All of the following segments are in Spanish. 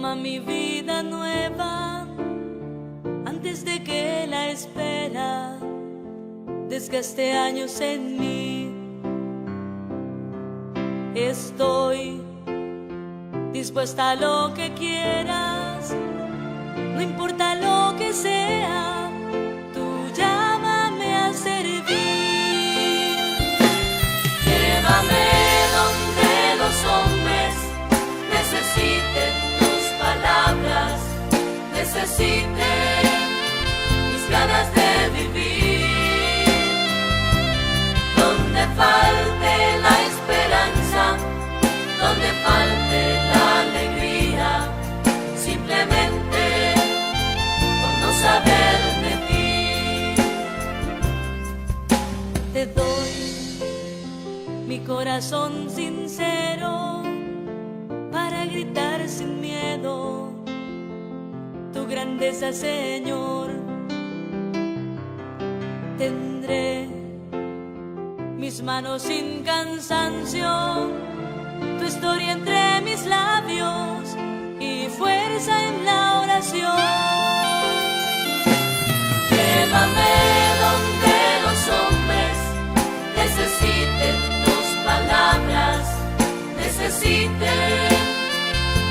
toma mi vida nueva antes de que la espera desgaste años en mí. Estoy dispuesta a lo que quieras, no importa lo que sea, tú llámame a servir. Llévame donde los hombres necesiten tus palabras, necesiten mis ganas de vivir, donde falte la esperanza, donde falte la alegría, simplemente por no saber de ti. Te doy mi corazón sincero para gritar sin miedo tu grandeza, Señor. Tendré mis manos sin cansancio, tu historia entre mis labios y fuerza en la oración. Llévame donde los hombres necesiten tus palabras, necesiten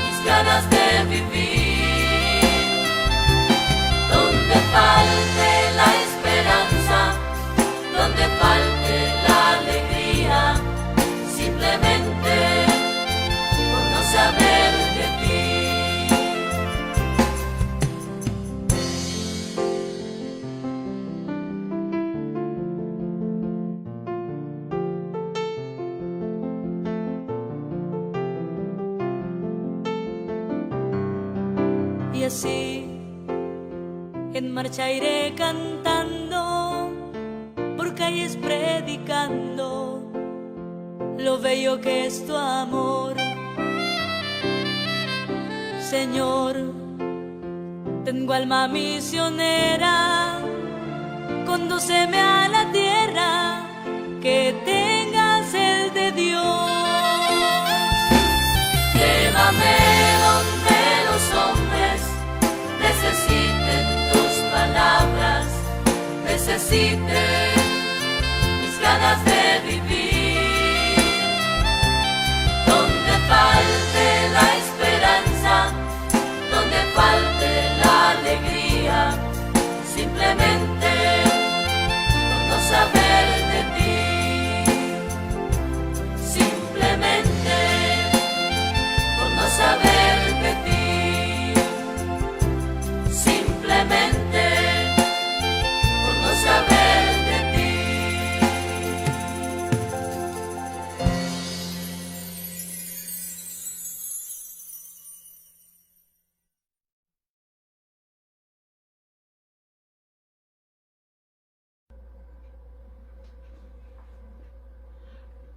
mis ganas de vivir, donde falte la esperanza, donde falte la alegría, simplemente por no saber de ti. Y así en marcha iré cantando, por calles predicando lo bello que es tu amor. Señor, tengo alma misionera, condúceme a la tierra que tenga sed de Dios. Llévame donde los hombres necesiten tus palabras, necesiten mis ganas de vivir, donde falte la esperanza, donde falte la alegría, simplemente por no saber de ti, simplemente por no saber de ti, simplemente por no saber de ti.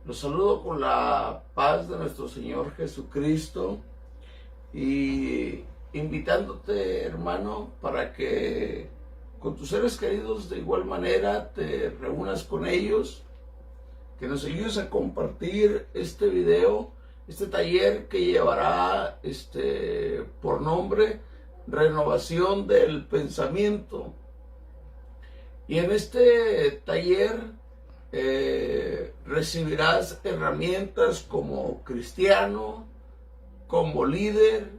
Los saludo con la paz de nuestro Señor Jesucristo y invitándote, hermano, para que con tus seres queridos de igual manera te reúnas con ellos, que nos ayudes a compartir este video, este taller que llevará por nombre Renovación del Pensamiento. Y en este taller recibirás herramientas como cristiano, como líder,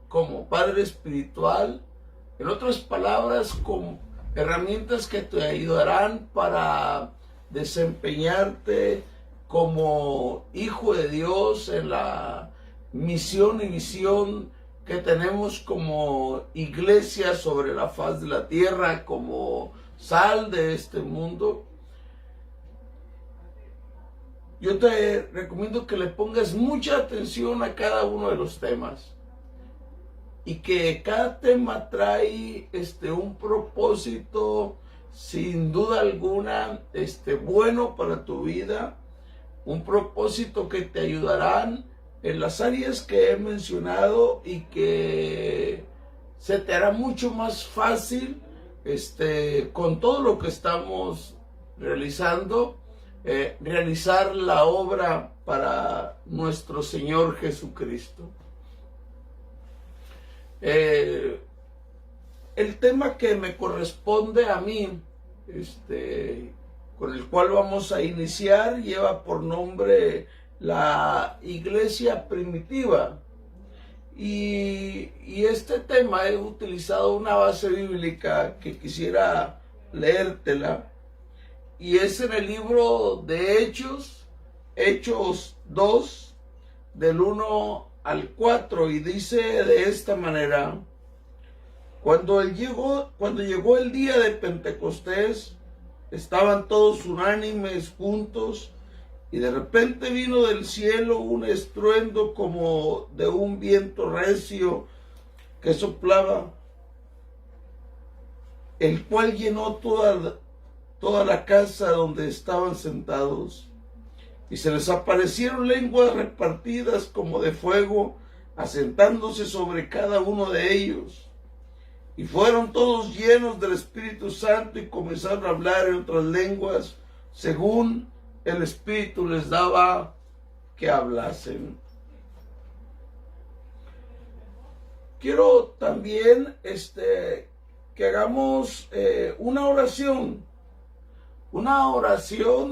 como padre espiritual, en otras palabras, con herramientas que te ayudarán para desempeñarte como hijo de Dios en la misión y visión que tenemos como iglesia sobre la faz de la tierra, como sal de este mundo. Yo te recomiendo que le pongas mucha atención a cada uno de los temas y que cada tema trae un propósito sin duda alguna bueno para tu vida, un propósito que te ayudarán en las áreas que he mencionado y que se te hará mucho más fácil con todo lo que estamos realizando, realizar la obra para nuestro Señor Jesucristo. El tema que me corresponde a mí, con el cual vamos a iniciar, lleva por nombre la iglesia primitiva. Y este tema he utilizado una base bíblica que quisiera leértela. Y es en el libro de Hechos, Hechos 2, del 1 al 4. Y dice de esta manera: Cuando llegó el día de Pentecostés, estaban todos unánimes juntos, y de repente vino del cielo un estruendo como de un viento recio que soplaba, el cual llenó toda la casa donde estaban sentados. Y se les aparecieron lenguas repartidas como de fuego, asentándose sobre cada uno de ellos. Y fueron todos llenos del Espíritu Santo y comenzaron a hablar en otras lenguas, según el Espíritu les daba que hablasen. Quiero también que hagamos una oración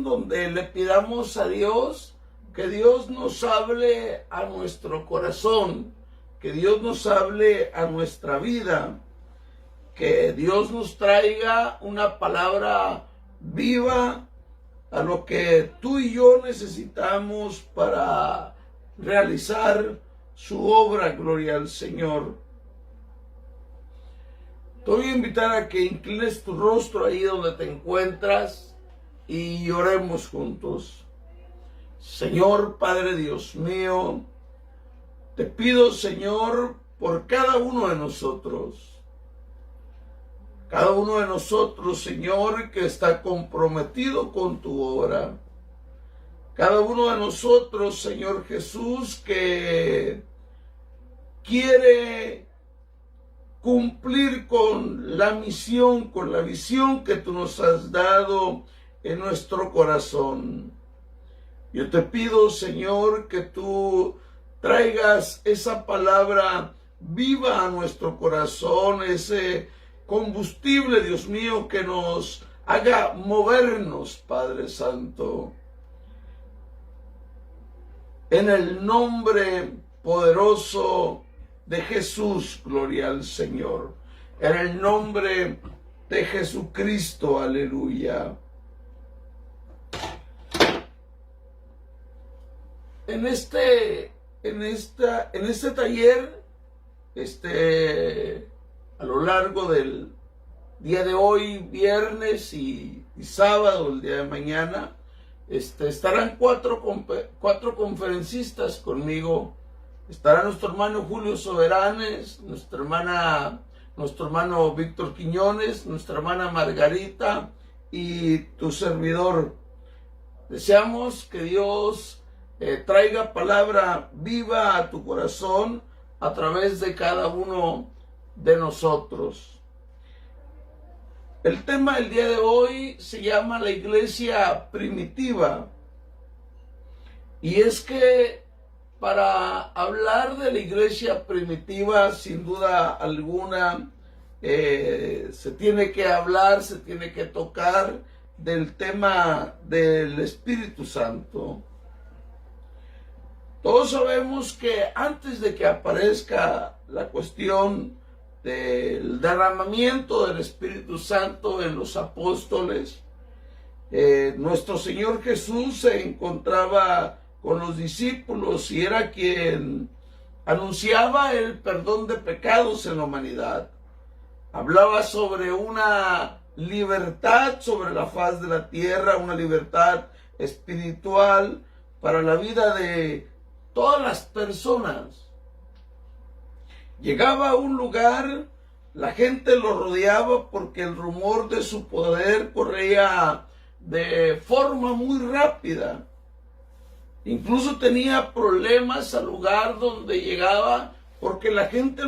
donde le pidamos a Dios que Dios nos hable a nuestro corazón, que Dios nos hable a nuestra vida, que Dios nos traiga una palabra viva a lo que tú y yo necesitamos para realizar su obra. Gloria al Señor. Te voy a invitar a que inclines tu rostro ahí donde te encuentras y oremos juntos. Señor Padre Dios mío, te pido, Señor, por cada uno de nosotros. Cada uno de nosotros, Señor, que está comprometido con tu obra. Cada uno de nosotros, Señor Jesús, que quiere cumplir con la misión, con la visión que tú nos has dado en nuestro corazón. Yo te pido, Señor, que tú traigas esa palabra viva a nuestro corazón, ese combustible, Dios mío, que nos haga movernos, Padre Santo. En el nombre poderoso de Jesús, gloria al Señor. En el nombre de Jesucristo, aleluya. En este taller, a lo largo del día de hoy, viernes y sábado, el día de mañana, estarán cuatro conferencistas conmigo. Estará nuestro hermano Julio Soberanes, nuestro hermano Víctor Quiñones, nuestra hermana Margarita y tu servidor. Deseamos que Dios traiga palabra viva a tu corazón a través de cada uno de nosotros. El tema del día de hoy se llama la iglesia primitiva. Y es que para hablar de la iglesia primitiva, sin duda alguna, se tiene que hablar, se tiene que tocar del tema del Espíritu Santo. Todos sabemos que antes de que aparezca la cuestión del derramamiento del Espíritu Santo en los apóstoles, nuestro Señor Jesús se encontraba con los discípulos y era quien anunciaba el perdón de pecados en la humanidad. Hablaba sobre una libertad sobre la faz de la tierra, una libertad espiritual para la vida de todas las personas. Llegaba a un lugar, la gente lo rodeaba porque el rumor de su poder corría de forma muy rápida. Incluso tenía problemas al lugar donde llegaba porque la gente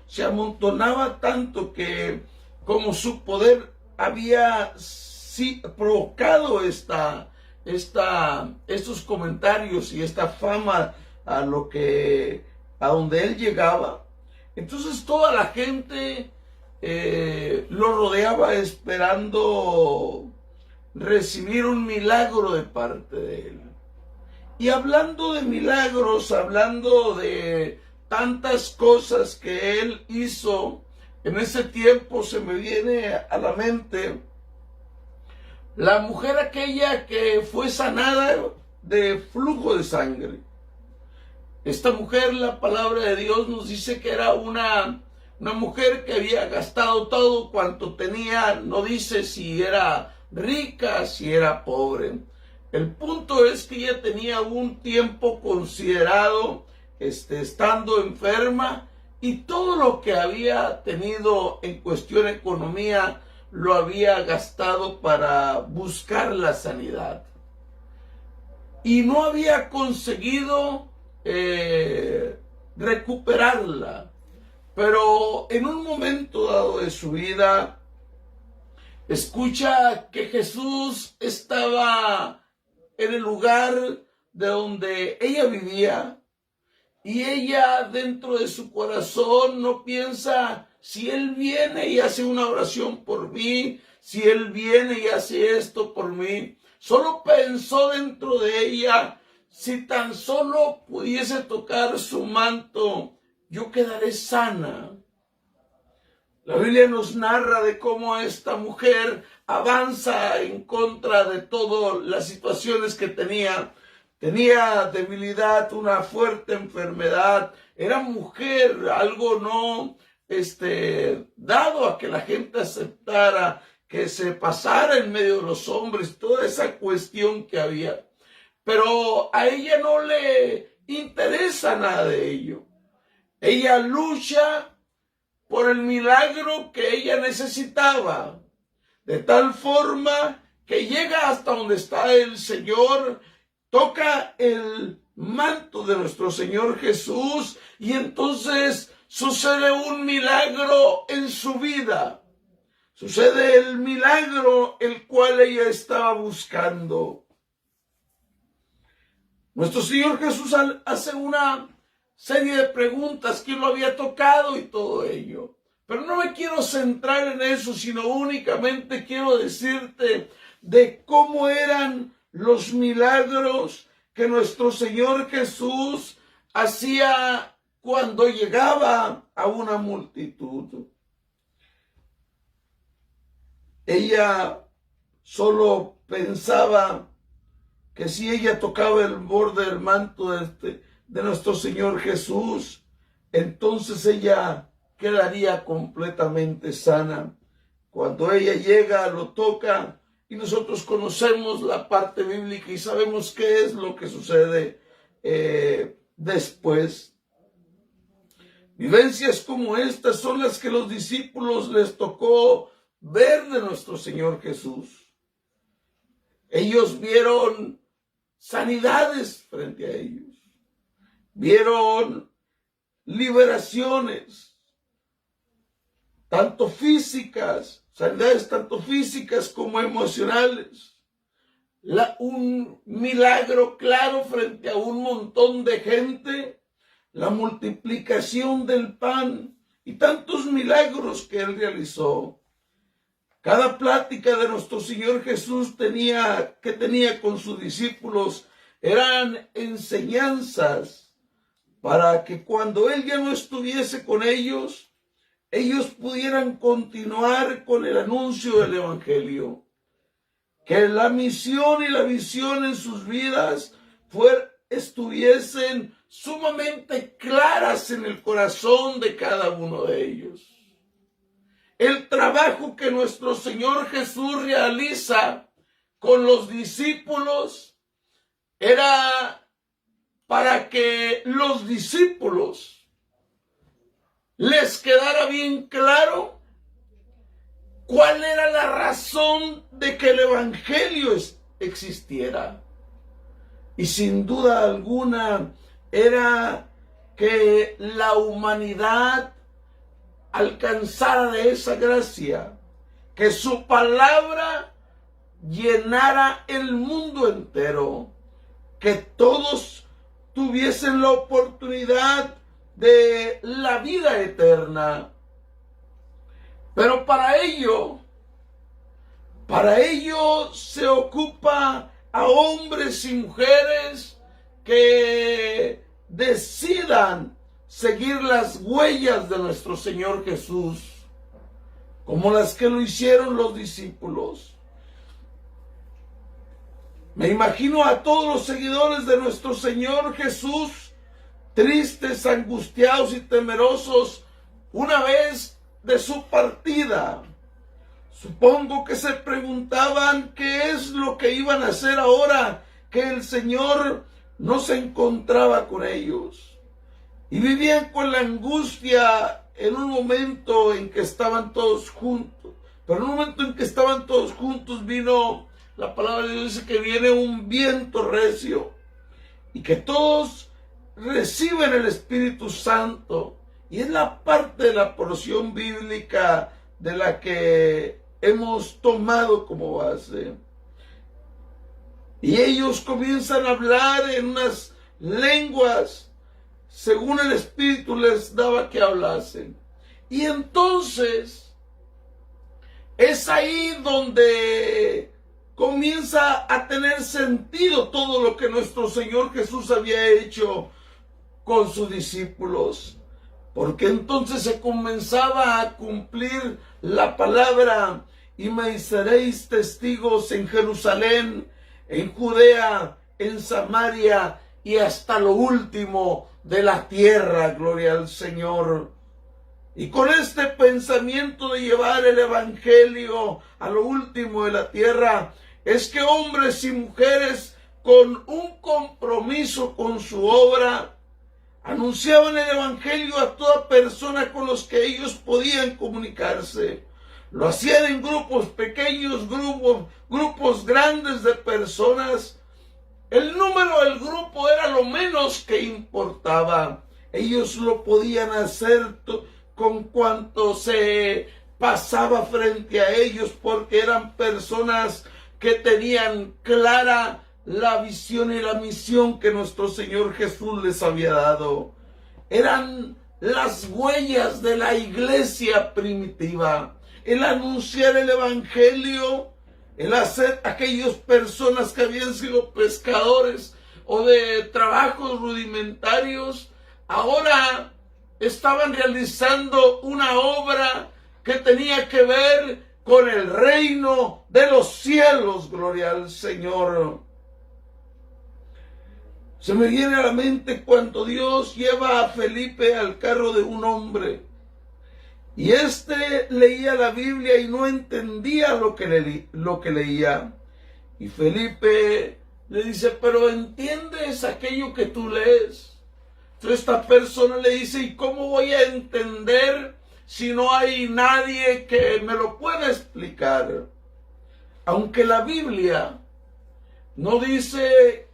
se amontonaba tanto que como su poder había provocado estos comentarios y esta fama a donde él llegaba. Entonces toda la gente lo rodeaba esperando recibir un milagro de parte de él. Y hablando de milagros, hablando de tantas cosas que él hizo, en ese tiempo se me viene a la mente la mujer aquella que fue sanada de flujo de sangre. Esta mujer, la palabra de Dios nos dice que era una mujer que había gastado todo cuanto tenía, no dice si era rica, si era pobre. El punto es que ella tenía un tiempo considerado estando enferma, y todo lo que había tenido en cuestión de economía lo había gastado para buscar la sanidad. Y no había conseguido recuperarla. Pero en un momento dado de su vida, escucha que Jesús estaba en el lugar de donde ella vivía, y ella dentro de su corazón no piensa: si Él viene y hace una oración por mí, si Él viene y hace esto por mí. Solo pensó dentro de ella: si tan solo pudiese tocar su manto, yo quedaré sana. La Biblia nos narra de cómo esta mujer avanza en contra de todas las situaciones que tenía. Tenía debilidad, una fuerte enfermedad, era mujer, algo no dado a que la gente aceptara, que se pasara en medio de los hombres, toda esa cuestión que había. Pero a ella no le interesa nada de ello. Ella lucha por el milagro que ella necesitaba, de tal forma que llega hasta donde está el Señor, toca el manto de nuestro Señor Jesús, y entonces sucede un milagro en su vida. Sucede el milagro el cual ella estaba buscando. Nuestro Señor Jesús hace una serie de preguntas: ¿quién lo había tocado? Y todo ello. Pero no me quiero centrar en eso, sino únicamente quiero decirte de cómo eran los milagros que nuestro Señor Jesús hacía cuando llegaba a una multitud. Ella solo pensaba que si ella tocaba el borde del manto de nuestro Señor Jesús, entonces ella quedaría completamente sana. Cuando ella llega, lo toca, y nosotros conocemos la parte bíblica y sabemos qué es lo que sucede después. Vivencias como estas son las que los discípulos les tocó ver de nuestro Señor Jesús. Ellos vieron sanidades frente a ellos. Vieron liberaciones, tanto físicas, sanidades tanto físicas como emocionales. Un milagro claro frente a un montón de gente, la multiplicación del pan y tantos milagros que él realizó. Cada plática de nuestro Señor Jesús que tenía con sus discípulos eran enseñanzas para que cuando él ya no estuviese con ellos pudieran continuar con el anuncio del Evangelio. Que la misión y la visión en sus vidas estuviesen sumamente claras en el corazón de cada uno de ellos. El trabajo que nuestro Señor Jesús realiza con los discípulos era para que los discípulos les quedara bien claro cuál era la razón de que el Evangelio existiera. Y sin duda alguna era que la humanidad alcanzara de esa gracia, que su palabra llenara el mundo entero, que todos tuviesen la oportunidad de la vida eterna. Pero para ello se ocupa a hombres y mujeres que decidan seguir las huellas de nuestro Señor Jesús, como las que lo hicieron los discípulos. Me imagino a todos los seguidores de nuestro Señor Jesús, tristes, angustiados y temerosos una vez de su partida. Supongo que se preguntaban qué es lo que iban a hacer ahora que el Señor no se encontraba con ellos. Y vivían con la angustia en un momento en que estaban todos juntos. Pero en un momento en que estaban todos juntos vino, la palabra de Dios dice que viene un viento recio y que todos reciben el Espíritu Santo. Y es la parte de la porción bíblica de la que hemos tomado como base. Y ellos comienzan a hablar en unas lenguas según el Espíritu les daba que hablasen. Y entonces es ahí donde comienza a tener sentido todo lo que nuestro Señor Jesús había hecho con sus discípulos. Porque entonces se comenzaba a cumplir la palabra: y me seréis testigos en Jerusalén, en Judea, en Samaria y hasta lo último de la tierra. Gloria al Señor. Y con este pensamiento de llevar el evangelio a lo último de la tierra, es que hombres y mujeres con un compromiso con su obra anunciaban el evangelio a toda persona con los que ellos podían comunicarse. Lo hacían en grupos pequeños, grupos grandes de personas. El número del grupo era lo menos que importaba. Ellos lo podían hacer con cuanto se pasaba frente a ellos, porque eran personas que tenían clara la visión y la misión que nuestro Señor Jesús les había dado. Eran las huellas de la iglesia primitiva. El anunciar el evangelio, el hacer aquellas personas que habían sido pescadores o de trabajos rudimentarios, ahora estaban realizando una obra que tenía que ver con el reino de los cielos. Gloria al Señor. Se me viene a la mente cuando Dios lleva a Felipe al carro de un hombre. Y este leía la Biblia y no entendía lo que leía. Y Felipe le dice: pero ¿entiendes aquello que tú lees? Entonces esta persona le dice: ¿y cómo voy a entender si no hay nadie que me lo pueda explicar? Aunque la Biblia no dice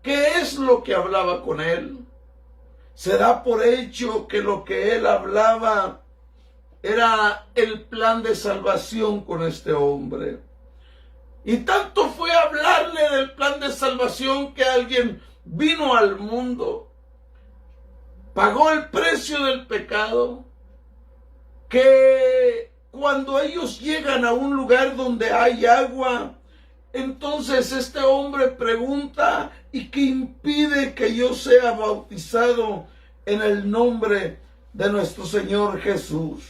qué es lo que hablaba con él, se da por hecho que lo que él hablaba era el plan de salvación con este hombre. Y tanto fue hablarle del plan de salvación que alguien vino al mundo, pagó el precio del pecado, que cuando ellos llegan a un lugar donde hay agua, entonces este hombre pregunta: ¿y qué impide que yo sea bautizado en el nombre de nuestro Señor Jesús?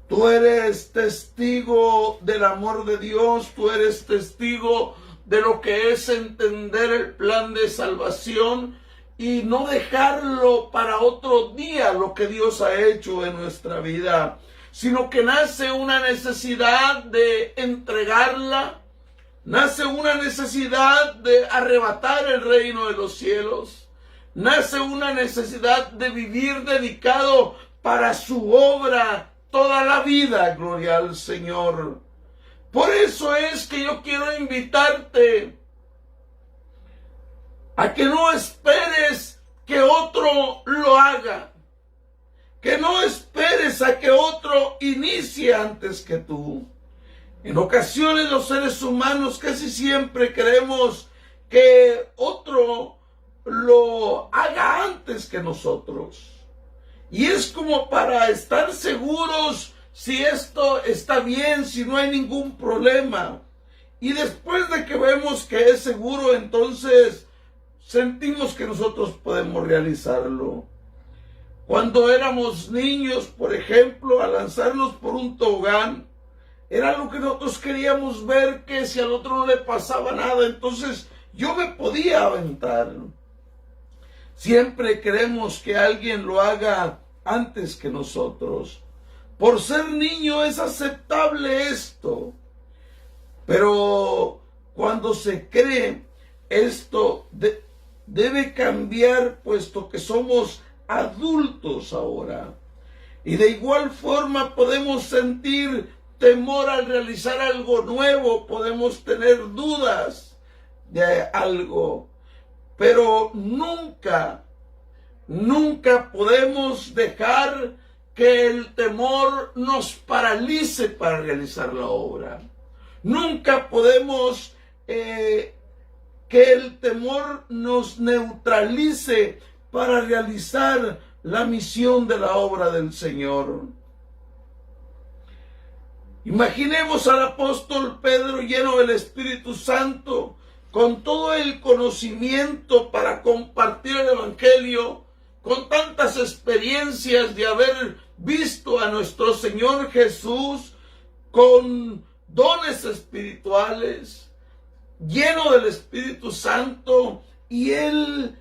Tú eres testigo del amor de Dios, tú eres testigo de lo que es entender el plan de salvación y no dejarlo para otro día lo que Dios ha hecho en nuestra vida, sino que nace una necesidad de entregarla. Nace una necesidad de arrebatar el reino de los cielos. Nace una necesidad de vivir dedicado para su obra toda la vida. Gloria al Señor. Por eso es que yo quiero invitarte a que no esperes que otro lo haga. Que no esperes a que otro inicie antes que tú. En ocasiones los seres humanos casi siempre creemos que otro lo haga antes que nosotros. Y es como para estar seguros si esto está bien, si no hay ningún problema. Y después de que vemos que es seguro, entonces sentimos que nosotros podemos realizarlo. Cuando éramos niños, por ejemplo, a lanzarnos por un tobogán, era lo que nosotros queríamos ver, que si al otro no le pasaba nada, entonces yo me podía aventar. Siempre queremos que alguien lo haga antes que nosotros. Por ser niño es aceptable esto. Pero cuando se cree, esto debe cambiar, puesto que somos adultos ahora. Y de igual forma podemos sentir temor al realizar algo nuevo, podemos tener dudas de algo, pero nunca podemos dejar que el temor nos paralice para realizar la obra. Nunca podemos que el temor nos neutralice para realizar la misión de la obra del Señor. Imaginemos al apóstol Pedro lleno del Espíritu Santo, con todo el conocimiento para compartir el Evangelio, con tantas experiencias de haber visto a nuestro Señor Jesús, con dones espirituales, lleno del Espíritu Santo, y él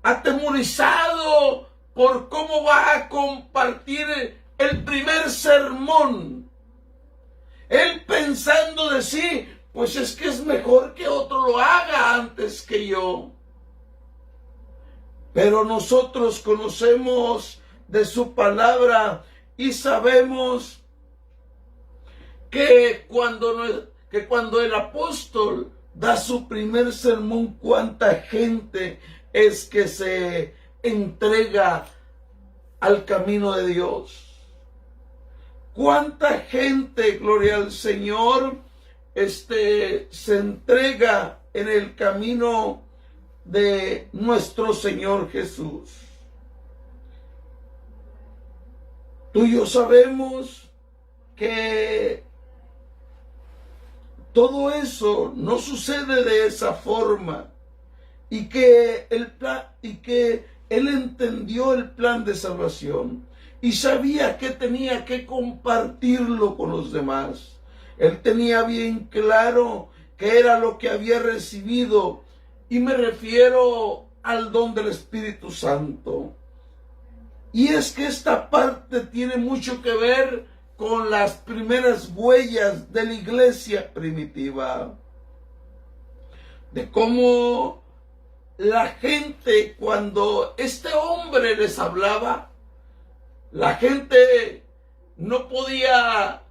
atemorizado por cómo va a compartir el primer sermón. Él pensando de sí, pues es que es mejor que otro lo haga antes que yo. Pero nosotros conocemos de su palabra y sabemos que cuando el apóstol da su primer sermón, cuánta gente es que se entrega al camino de Dios. Cuánta gente, gloria al Señor, se entrega en el camino de nuestro Señor Jesús. Tú y yo sabemos que todo eso no sucede de esa forma, y que él entendió el plan de salvación y sabía que tenía que compartirlo con los demás. Él tenía bien claro qué era lo que había recibido, y me refiero al don del Espíritu Santo. Y es que esta parte tiene mucho que ver con las primeras huellas de la iglesia primitiva, de cómo la gente, cuando este hombre les hablaba, la gente no podía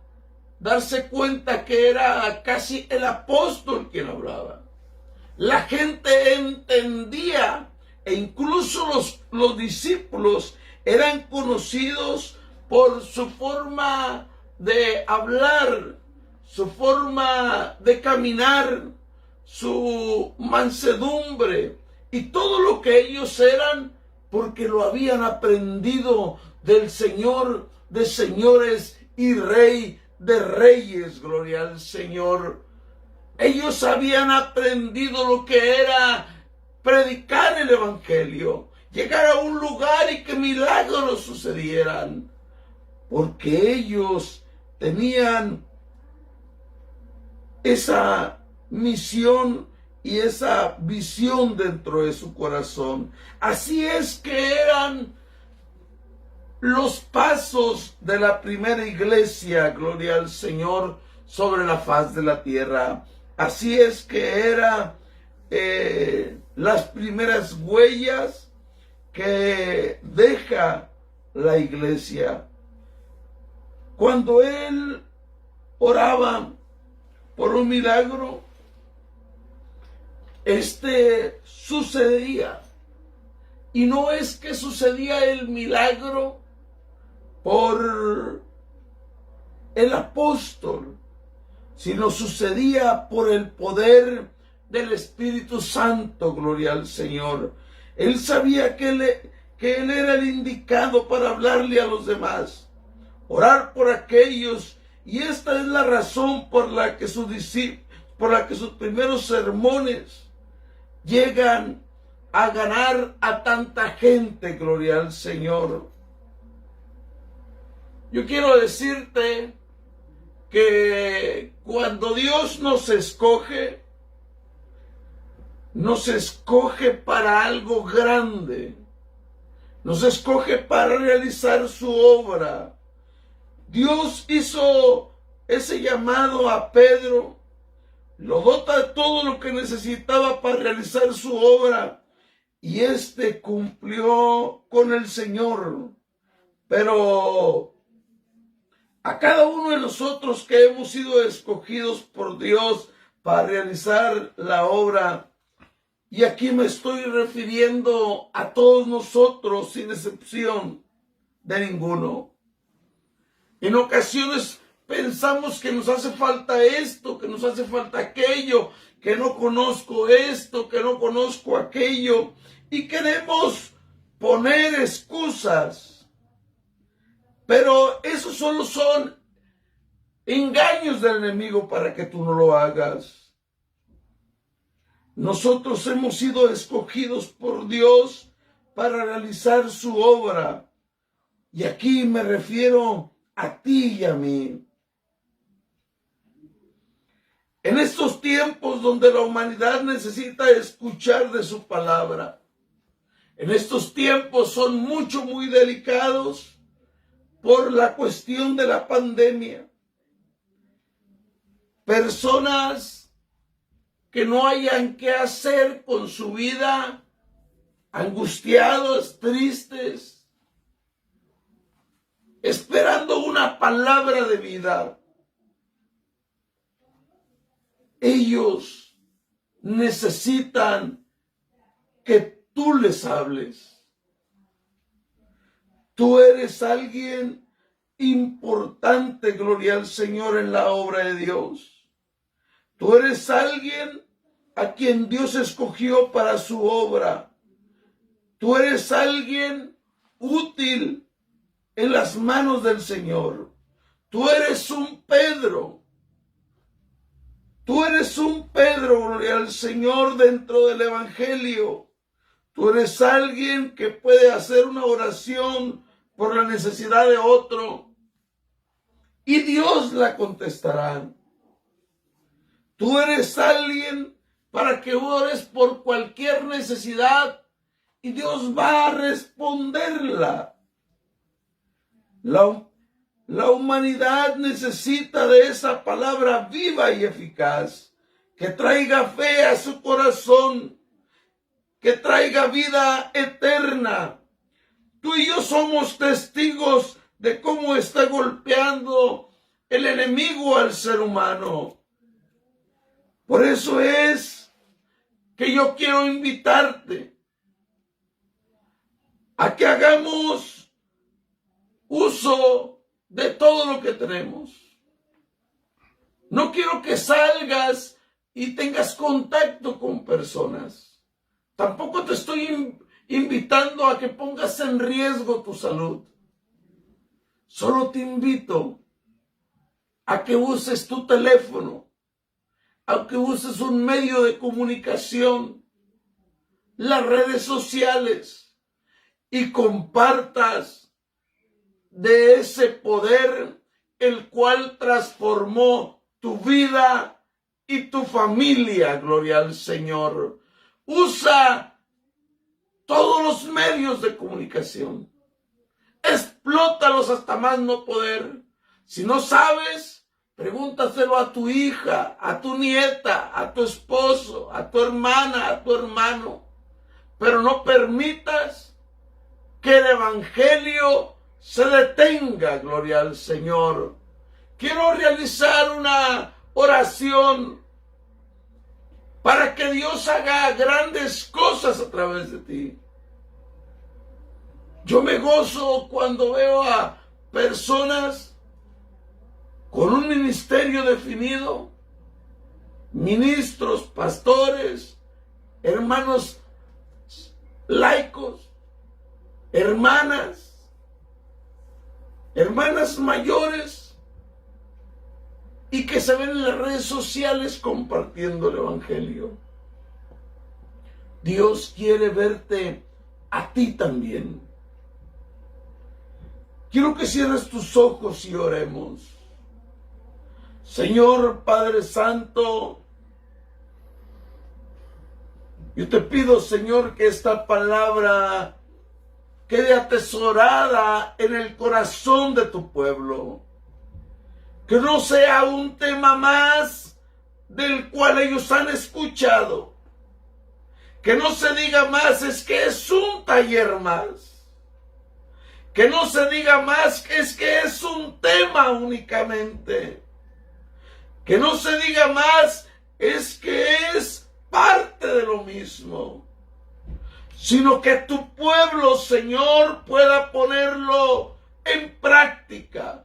darse cuenta que era casi el apóstol quien hablaba. La gente entendía, e incluso los discípulos eran conocidos por su forma de hablar, su forma de caminar, su mansedumbre y todo lo que ellos eran, porque lo habían aprendido del Señor de señores y Rey de reyes, gloria al Señor. Ellos habían aprendido lo que era predicar el Evangelio, llegar a un lugar y que milagros sucedieran, porque ellos tenían esa misión y esa visión dentro de su corazón. Así es que eran los pasos de la primera iglesia, gloria al Señor, sobre la faz de la tierra. Así es que eran las primeras huellas que deja la iglesia. Cuando él oraba por un milagro, sucedía. Y no es que sucedía el milagro por el apóstol, sino sucedía por el poder del Espíritu Santo, gloria al Señor. Él sabía que él era el indicado para hablarle a los demás, orar por aquellos. Y esta es la razón por la que sus primeros sermones llegan a ganar a tanta gente. Gloria al Señor. Yo quiero decirte que cuando Dios nos escoge para algo grande, nos escoge para realizar su obra. Dios hizo ese llamado a Pedro, lo dota de todo lo que necesitaba para realizar su obra, y éste cumplió con el Señor. Pero a cada uno de nosotros que hemos sido escogidos por Dios para realizar la obra, y aquí me estoy refiriendo a todos nosotros sin excepción de ninguno. En ocasiones pensamos que nos hace falta esto, que nos hace falta aquello, que no conozco esto, que no conozco aquello, y queremos poner excusas. Pero esos solo son engaños del enemigo para que tú no lo hagas. Nosotros hemos sido escogidos por Dios para realizar su obra. Y aquí me refiero a ti y a mí. En estos tiempos donde la humanidad necesita escuchar de su palabra, en estos tiempos son muy delicados por la cuestión de la pandemia. Personas que no hayan qué hacer con su vida, angustiados, tristes, esperando una palabra de vida. Ellos necesitan que tú les hables. Tú eres alguien importante, gloria al Señor, en la obra de Dios. Tú eres alguien a quien Dios escogió para su obra. Tú eres alguien útil en las manos del Señor. Tú eres un Pedro. Tú eres un Pedro, gloria al Señor, dentro del Evangelio. Tú eres alguien que puede hacer una oración por la necesidad de otro y Dios la contestará. Tú eres alguien para que ores por cualquier necesidad y Dios va a responderla. La humanidad necesita de esa palabra viva y eficaz, que traiga fe a su corazón, que traiga vida eterna. Tú y yo somos testigos de cómo está golpeando el enemigo al ser humano. Por eso es que yo quiero invitarte a que hagamos uso de todo lo que tenemos. No quiero que salgas y tengas contacto con personas. Tampoco te estoy invitando a que pongas en riesgo tu salud. Solo te invito a que uses tu teléfono, a que uses un medio de comunicación, las redes sociales, y compartas de ese poder el cual transformó tu vida y tu familia. Gloria al Señor. Usa todos los medios de comunicación. Explótalos hasta más no poder. Si no sabes, pregúntaselo a tu hija, a tu nieta, a tu esposo, a tu hermana, a tu hermano. Pero no permitas que el evangelio se detenga. Gloria al Señor. Quiero realizar una oración para que Dios haga grandes cosas a través de ti. Yo me gozo cuando veo a personas con un ministerio definido, ministros, pastores, hermanos laicos, hermanas mayores, y que se ven en las redes sociales compartiendo el Evangelio. Dios quiere verte a ti también. Quiero que cierres tus ojos y oremos. Señor Padre Santo, yo te pido, Señor, que esta palabra quede atesorada en el corazón de tu pueblo. Que no sea un tema más del cual ellos han escuchado. Que no se diga más, es que es un taller más. Que no se diga más, es que es un tema únicamente. Que no se diga más, es que es parte de lo mismo. Sino que tu pueblo, Señor, pueda ponerlo en práctica.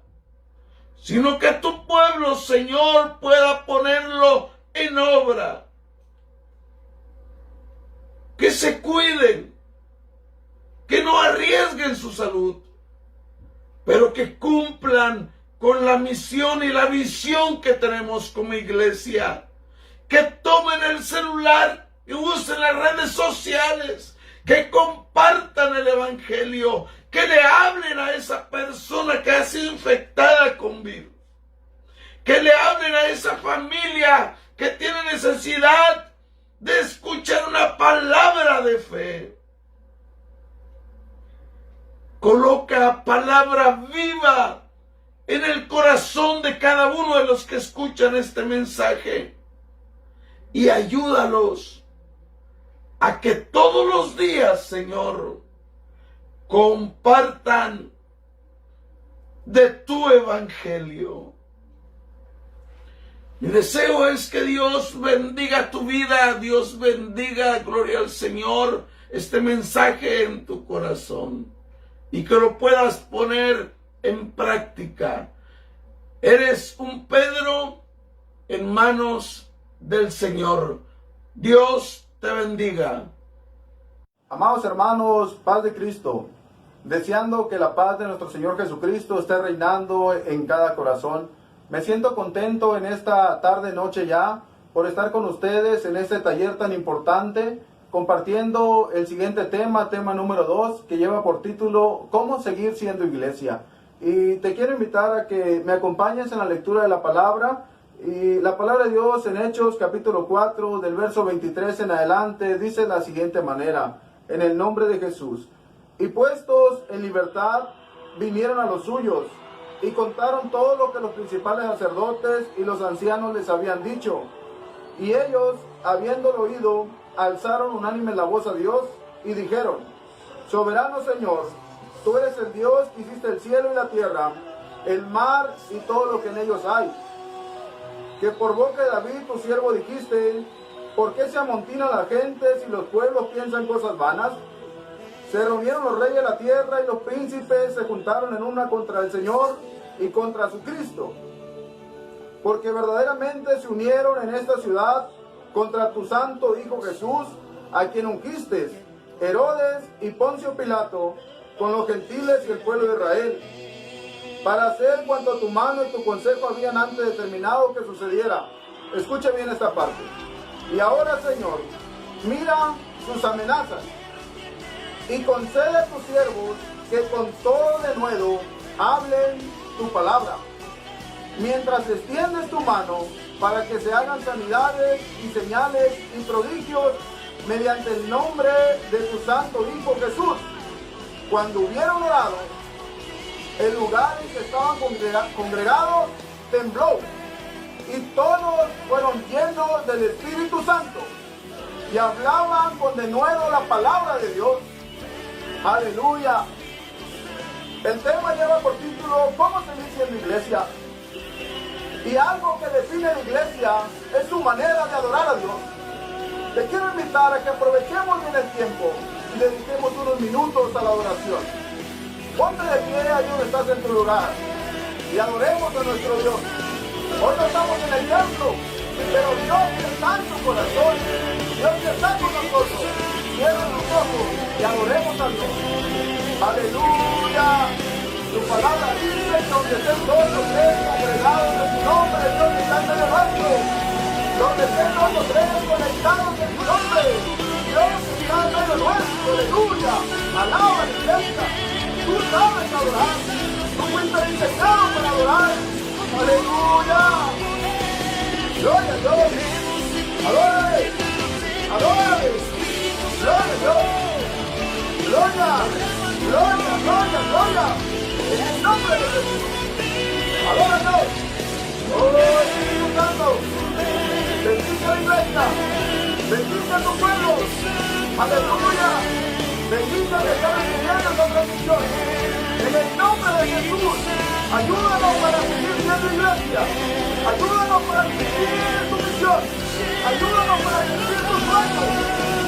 Sino que tu pueblo, Señor, pueda ponerlo en obra. Que se cuiden, que no arriesguen su salud, pero que cumplan con la misión y la visión que tenemos como iglesia. Que tomen el celular y usen las redes sociales, que compartan el Evangelio, que le hablen a esa persona que ha sido infectada con virus, que le hablen a esa familia que tiene necesidad de escuchar una palabra de fe. Coloca palabra viva en el corazón de cada uno de los que escuchan este mensaje y ayúdalos a que todos los días, Señor, compartan de tu evangelio. Mi deseo es que Dios bendiga tu vida, Dios bendiga, gloria al Señor, este mensaje en tu corazón y que lo puedas poner en práctica. Eres un Pedro en manos del Señor. Dios te bendiga. Amados hermanos, paz de Cristo, deseando que la paz de nuestro Señor Jesucristo esté reinando en cada corazón. Me siento contento en esta tarde, noche ya, por estar con ustedes en este taller tan importante, compartiendo el siguiente tema número 2, que lleva por título ¿Cómo seguir siendo iglesia? Y te quiero invitar a que me acompañes en la lectura de la palabra. Y la palabra de Dios en Hechos capítulo 4, del verso 23 en adelante, dice de la siguiente manera: en el nombre de Jesús. Y puestos en libertad, vinieron a los suyos, y contaron todo lo que los principales sacerdotes y los ancianos les habían dicho. Y ellos, habiéndolo oído, alzaron unánime la voz a Dios, y dijeron: Soberano Señor, tú eres el Dios que hiciste el cielo y la tierra, el mar y todo lo que en ellos hay. Que por boca de David tu siervo dijiste: ¿por qué se amontina la gente si los pueblos piensan cosas vanas? Se reunieron los reyes de la tierra y los príncipes se juntaron en una contra el Señor y contra su Cristo. Porque verdaderamente se unieron en esta ciudad contra tu santo Hijo Jesús, a quien ungiste, Herodes y Poncio Pilato, con los gentiles y el pueblo de Israel, para hacer cuanto tu mano y tu consejo habían antes determinado que sucediera. Escuche bien esta parte. Y ahora, Señor, mira sus amenazas y concede a tus siervos que con todo denuedo hablen tu palabra, mientras extiendes tu mano para que se hagan sanidades y señales y prodigios mediante el nombre de tu santo Hijo Jesús. Cuando hubieron orado, el lugar en que estaban congregados tembló, y todos fueron llenos del Espíritu Santo y hablaban con denuedo la palabra de Dios. Aleluya. El tema lleva por título ¿Cómo seguir siendo iglesia? Y algo que define la iglesia es su manera de adorar a Dios. Te quiero invitar a que aprovechemos bien el tiempo y dediquemos unos minutos a la adoración. Ponte de pie ahí donde estás en tu lugar y adoremos a nuestro Dios. Hoy no estamos en el templo, pero Dios está en tu corazón. Dios está con nosotros. cierren tus ojos y adoremos a Dios. Aleluya. Tu palabra dice que donde estén todos los tres congregados en tu nombre, Dios están elevando. Donde estén todos los tres conectados en tu nombre, Dios está en medio nuestro. Aleluya. Alaba la iglesia. Tú sabes adorar. Tú fuiste diseñado para adorar. Aleluya. Gloria a Dios. Adórale. Adórale. Gloria a Dios. Gloria. Gloria, gloria, gloria. En el nombre de Jesús. Adora a Dios. Oh, Espíritu Santo. Bendice a la iglesia. Bendice a tu pueblo. Aleluya. Bendice a que están recibiendo esta transmisión. En el nombre de Jesús. Ayúdanos para seguir siendo iglesia. Ayúdanos para cumplir tu misión. Ayúdanos para cumplir tus sueños.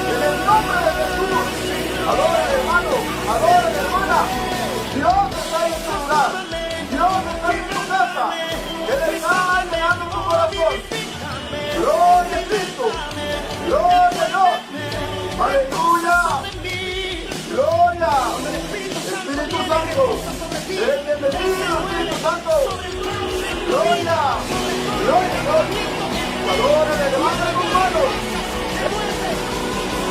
En el nombre de Jesús. Adora, hermano. Adora, hermana. Dios está en tu lugar. Dios está en tu casa. Él está llenando tu corazón. Gloria a Cristo. Gloria a Dios. Aleluya. Gloria. Espíritu Santo. Eres bienvenido, Espíritu Santo. Gloria. Gloria a Dios. Adórale, levanta tus manos.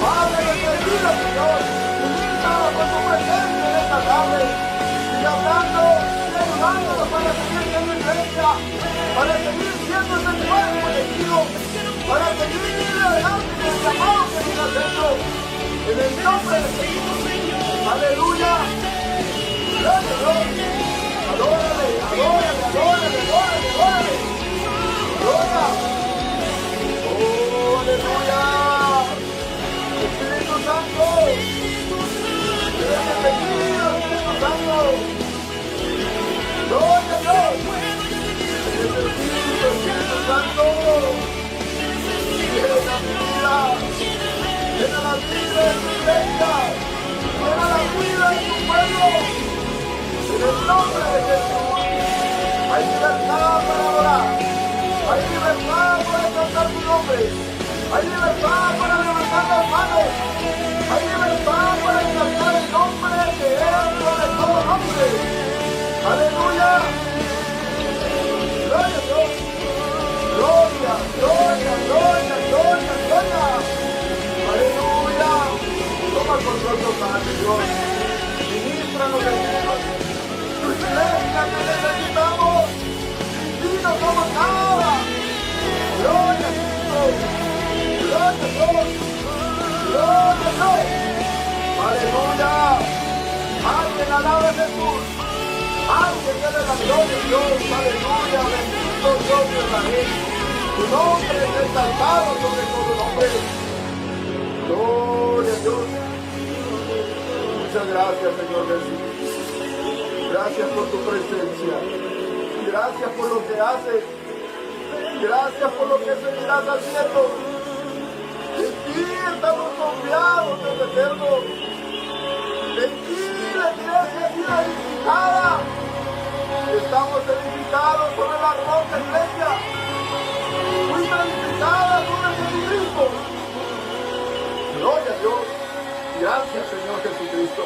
Padre, bendiga, Señor. Unítalo con tu presencia en esta tarde. Y hablando y ayudándonos para seguir siendo iglesia, para seguir siendo ese cuerpo elegido, para seguir adelante con el llamado que viene al centro. En el nombre de Jesús. Aleluya. Gloria a Dios. Adórale, adórale, adórale, adórale, adórale. Gloria. Oh, aleluya. Espíritu Santo. Bienvenido, Espíritu Santo. Gloria a Dios. Espíritu Santo. Llena mi vida. Llena la vida de tu iglesia. Llena la vida de tu pueblo. En el nombre de Jesús. Hay libertad para adorar. Hay libertad para cantar tu nombre. Hay libertad para levantar las manos. Hay libertad para exaltar el nombre que es sobre todo nombre. Aleluya. Gloria a Dios. Gloria, gloria, gloria, gloria, gloria. Aleluya. Toma con nosotros, Padre Dios. Ministranos, Señor. Tu iglesia que necesitamos. Y no somos nada. Gloria a Dios. Gloria a Dios. Gloria a Dios. Aleluya. Alguien alaba a Jesús. Alguien dele la gloria a Dios. Aleluya. Bendito Dios de Israel. Tu nombre es exaltado sobre todo nombre. Gloria a Dios. Muchas gracias, Señor Jesús. Gracias por tu presencia. Gracias por lo que haces. Gracias por lo que seguirás haciendo. En ti estamos confiados, Dios eterno. En ti la iglesia ha sido edificada. Estamos edificados sobre la roca, iglesia. Fuimos edificadas sobre Jesucristo. Gloria a Dios. Gracias, Señor Jesucristo.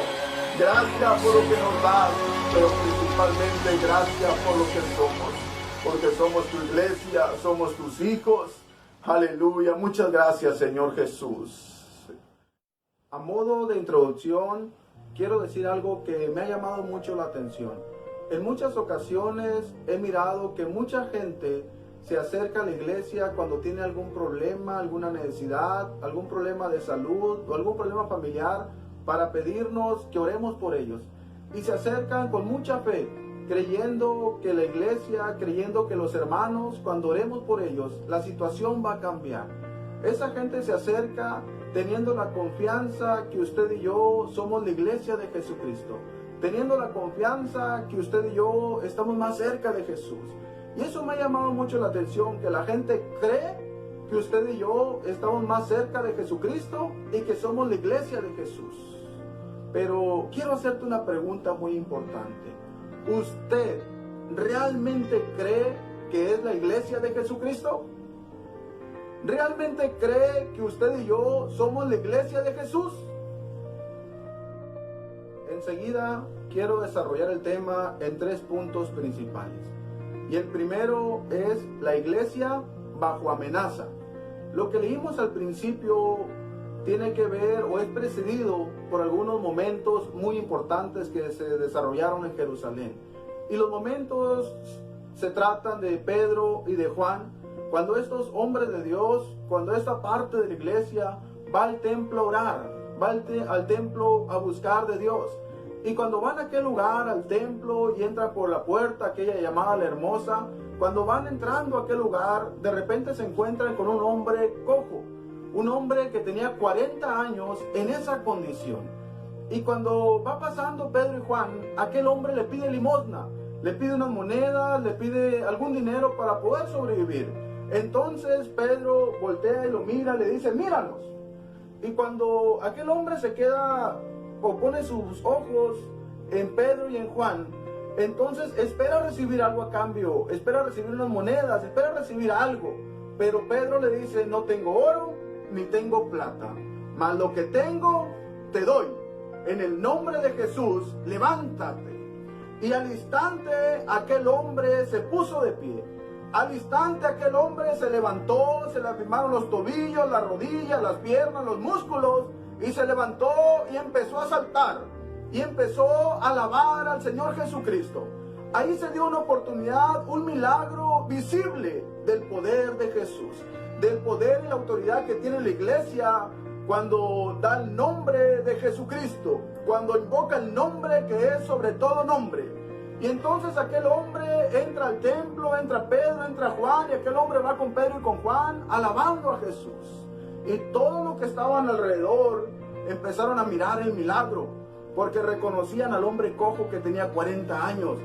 Gracias por lo que nos das, pero principalmente gracias por lo que somos. Porque somos tu iglesia, somos tus hijos. Aleluya. Muchas gracias, Señor Jesús. A modo de introducción, quiero decir algo que me ha llamado mucho la atención. En muchas ocasiones he mirado que mucha gente se acerca a la iglesia cuando tiene algún problema, alguna necesidad, algún problema de salud o algún problema familiar para pedirnos que oremos por ellos. Y se acercan con mucha fe, creyendo que la iglesia, creyendo que los hermanos, cuando oremos por ellos, la situación va a cambiar. Esa gente se acerca teniendo la confianza que usted y yo somos la iglesia de Jesucristo, teniendo la confianza que usted y yo estamos más cerca de Jesús. Y eso me ha llamado mucho la atención, que la gente cree que usted y yo estamos más cerca de Jesucristo y que somos la iglesia de Jesús. Pero quiero hacerte una pregunta muy importante. ¿Usted realmente cree que es la iglesia de Jesucristo? ¿Realmente cree que usted y yo somos la iglesia de Jesús? Enseguida quiero desarrollar el tema en 3 puntos principales. Y el primero es la iglesia bajo amenaza. Lo que leímos al principio tiene que ver o es precedido por algunos momentos muy importantes que se desarrollaron en Jerusalén. Y los momentos se tratan de Pedro y de Juan, cuando estos hombres de Dios, cuando esta parte de la iglesia va al templo a orar, va al templo a buscar de Dios. Y cuando van a aquel lugar, al templo, y entran por la puerta, aquella llamada la Hermosa, cuando van entrando a aquel lugar, de repente se encuentran con un hombre cojo, un hombre que tenía 40 años en esa condición. Y cuando va pasando Pedro y Juan, aquel hombre le pide limosna, le pide unas monedas, le pide algún dinero para poder sobrevivir. Entonces Pedro voltea y lo mira, le dice, míranos. Y cuando aquel hombre se queda o pone sus ojos en Pedro y en Juan, entonces espera recibir algo a cambio, espera recibir unas monedas, espera recibir algo. Pero Pedro le dice, no tengo oro ni tengo plata, mas lo que tengo te doy. En el nombre de Jesús, levántate. Y al instante aquel hombre se puso de pie. Al instante aquel hombre se levantó, se le afirmaron los tobillos, las rodillas, las piernas, los músculos, y se levantó y empezó a saltar, y empezó a alabar al Señor Jesucristo. Ahí se dio una oportunidad, un milagro visible del poder de Jesús, del poder y la autoridad que tiene la iglesia cuando da el nombre de Jesucristo, cuando invoca el nombre que es sobre todo nombre. Y entonces aquel hombre entra al templo, entra Pedro, entra Juan, y aquel hombre va con Pedro y con Juan alabando a Jesús. Y todos los que estaban alrededor empezaron a mirar el milagro, porque reconocían al hombre cojo que tenía 40 años.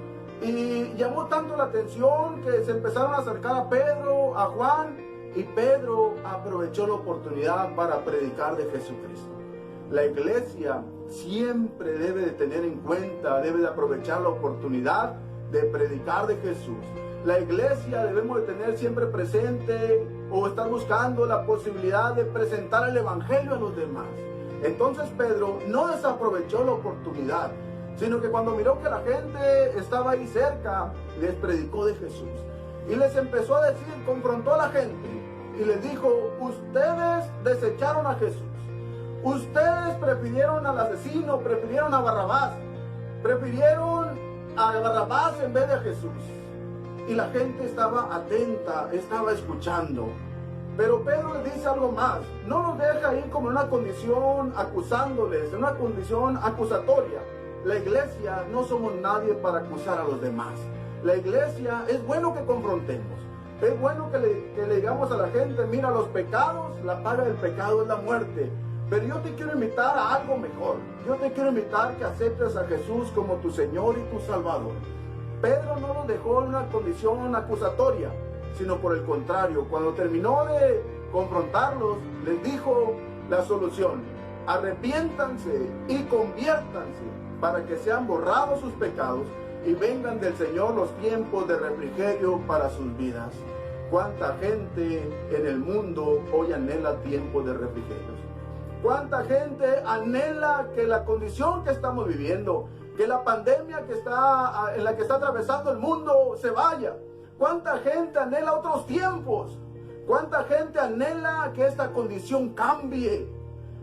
Y llamó tanto la atención que se empezaron a acercar a Pedro, a Juan, y Pedro aprovechó la oportunidad para predicar de Jesucristo. La iglesia siempre debe de tener en cuenta, debe de aprovechar la oportunidad de predicar de Jesús. La iglesia debemos de tener siempre presente o estar buscando la posibilidad de presentar el evangelio a los demás. Entonces Pedro no desaprovechó la oportunidad, sino que cuando miró que la gente estaba ahí cerca, les predicó de Jesús. Y les empezó a decir, confrontó a la gente y les dijo, ustedes desecharon a Jesús. Ustedes prefirieron al asesino, prefirieron a Barrabás, prefirieron a Barrabás en vez de a Jesús. Y la gente estaba atenta, estaba escuchando. Pero Pedro les dice algo más, no los deja ahí como en una condición acusándoles, en una condición acusatoria. La iglesia no somos nadie para acusar a los demás. La iglesia es bueno que confrontemos. Es bueno que le digamos a la gente, mira, los pecados, la paga del pecado es la muerte. Pero yo te quiero invitar a algo mejor. Yo te quiero invitar que aceptes a Jesús como tu Señor y tu Salvador. Pedro no los dejó en una condición acusatoria, sino por el contrario, cuando terminó de confrontarlos, les dijo la solución: arrepiéntanse y conviértanse para que sean borrados sus pecados y vengan del Señor los tiempos de refrigerio para sus vidas. ¿Cuánta gente en el mundo hoy anhela tiempos de refrigerio? ¿Cuánta gente anhela que la condición que estamos viviendo, que la pandemia en la que está atravesando el mundo se vaya? ¿Cuánta gente anhela otros tiempos? ¿Cuánta gente anhela que esta condición cambie?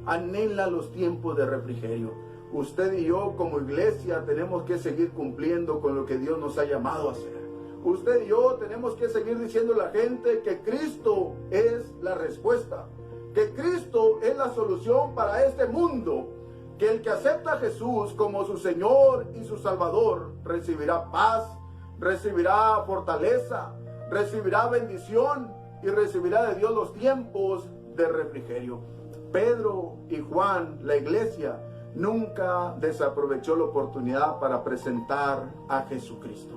Anhela los tiempos de refrigerio. Usted y yo como iglesia tenemos que seguir cumpliendo con lo que Dios nos ha llamado a hacer. Usted y yo tenemos que seguir diciendo a la gente que Cristo es la respuesta, que Cristo es la solución para este mundo, que el que acepta a Jesús como su Señor y su Salvador recibirá paz, recibirá fortaleza, recibirá bendición y recibirá de Dios los tiempos de refrigerio. Pedro y Juan, la iglesia, nunca desaprovechó la oportunidad para presentar a Jesucristo.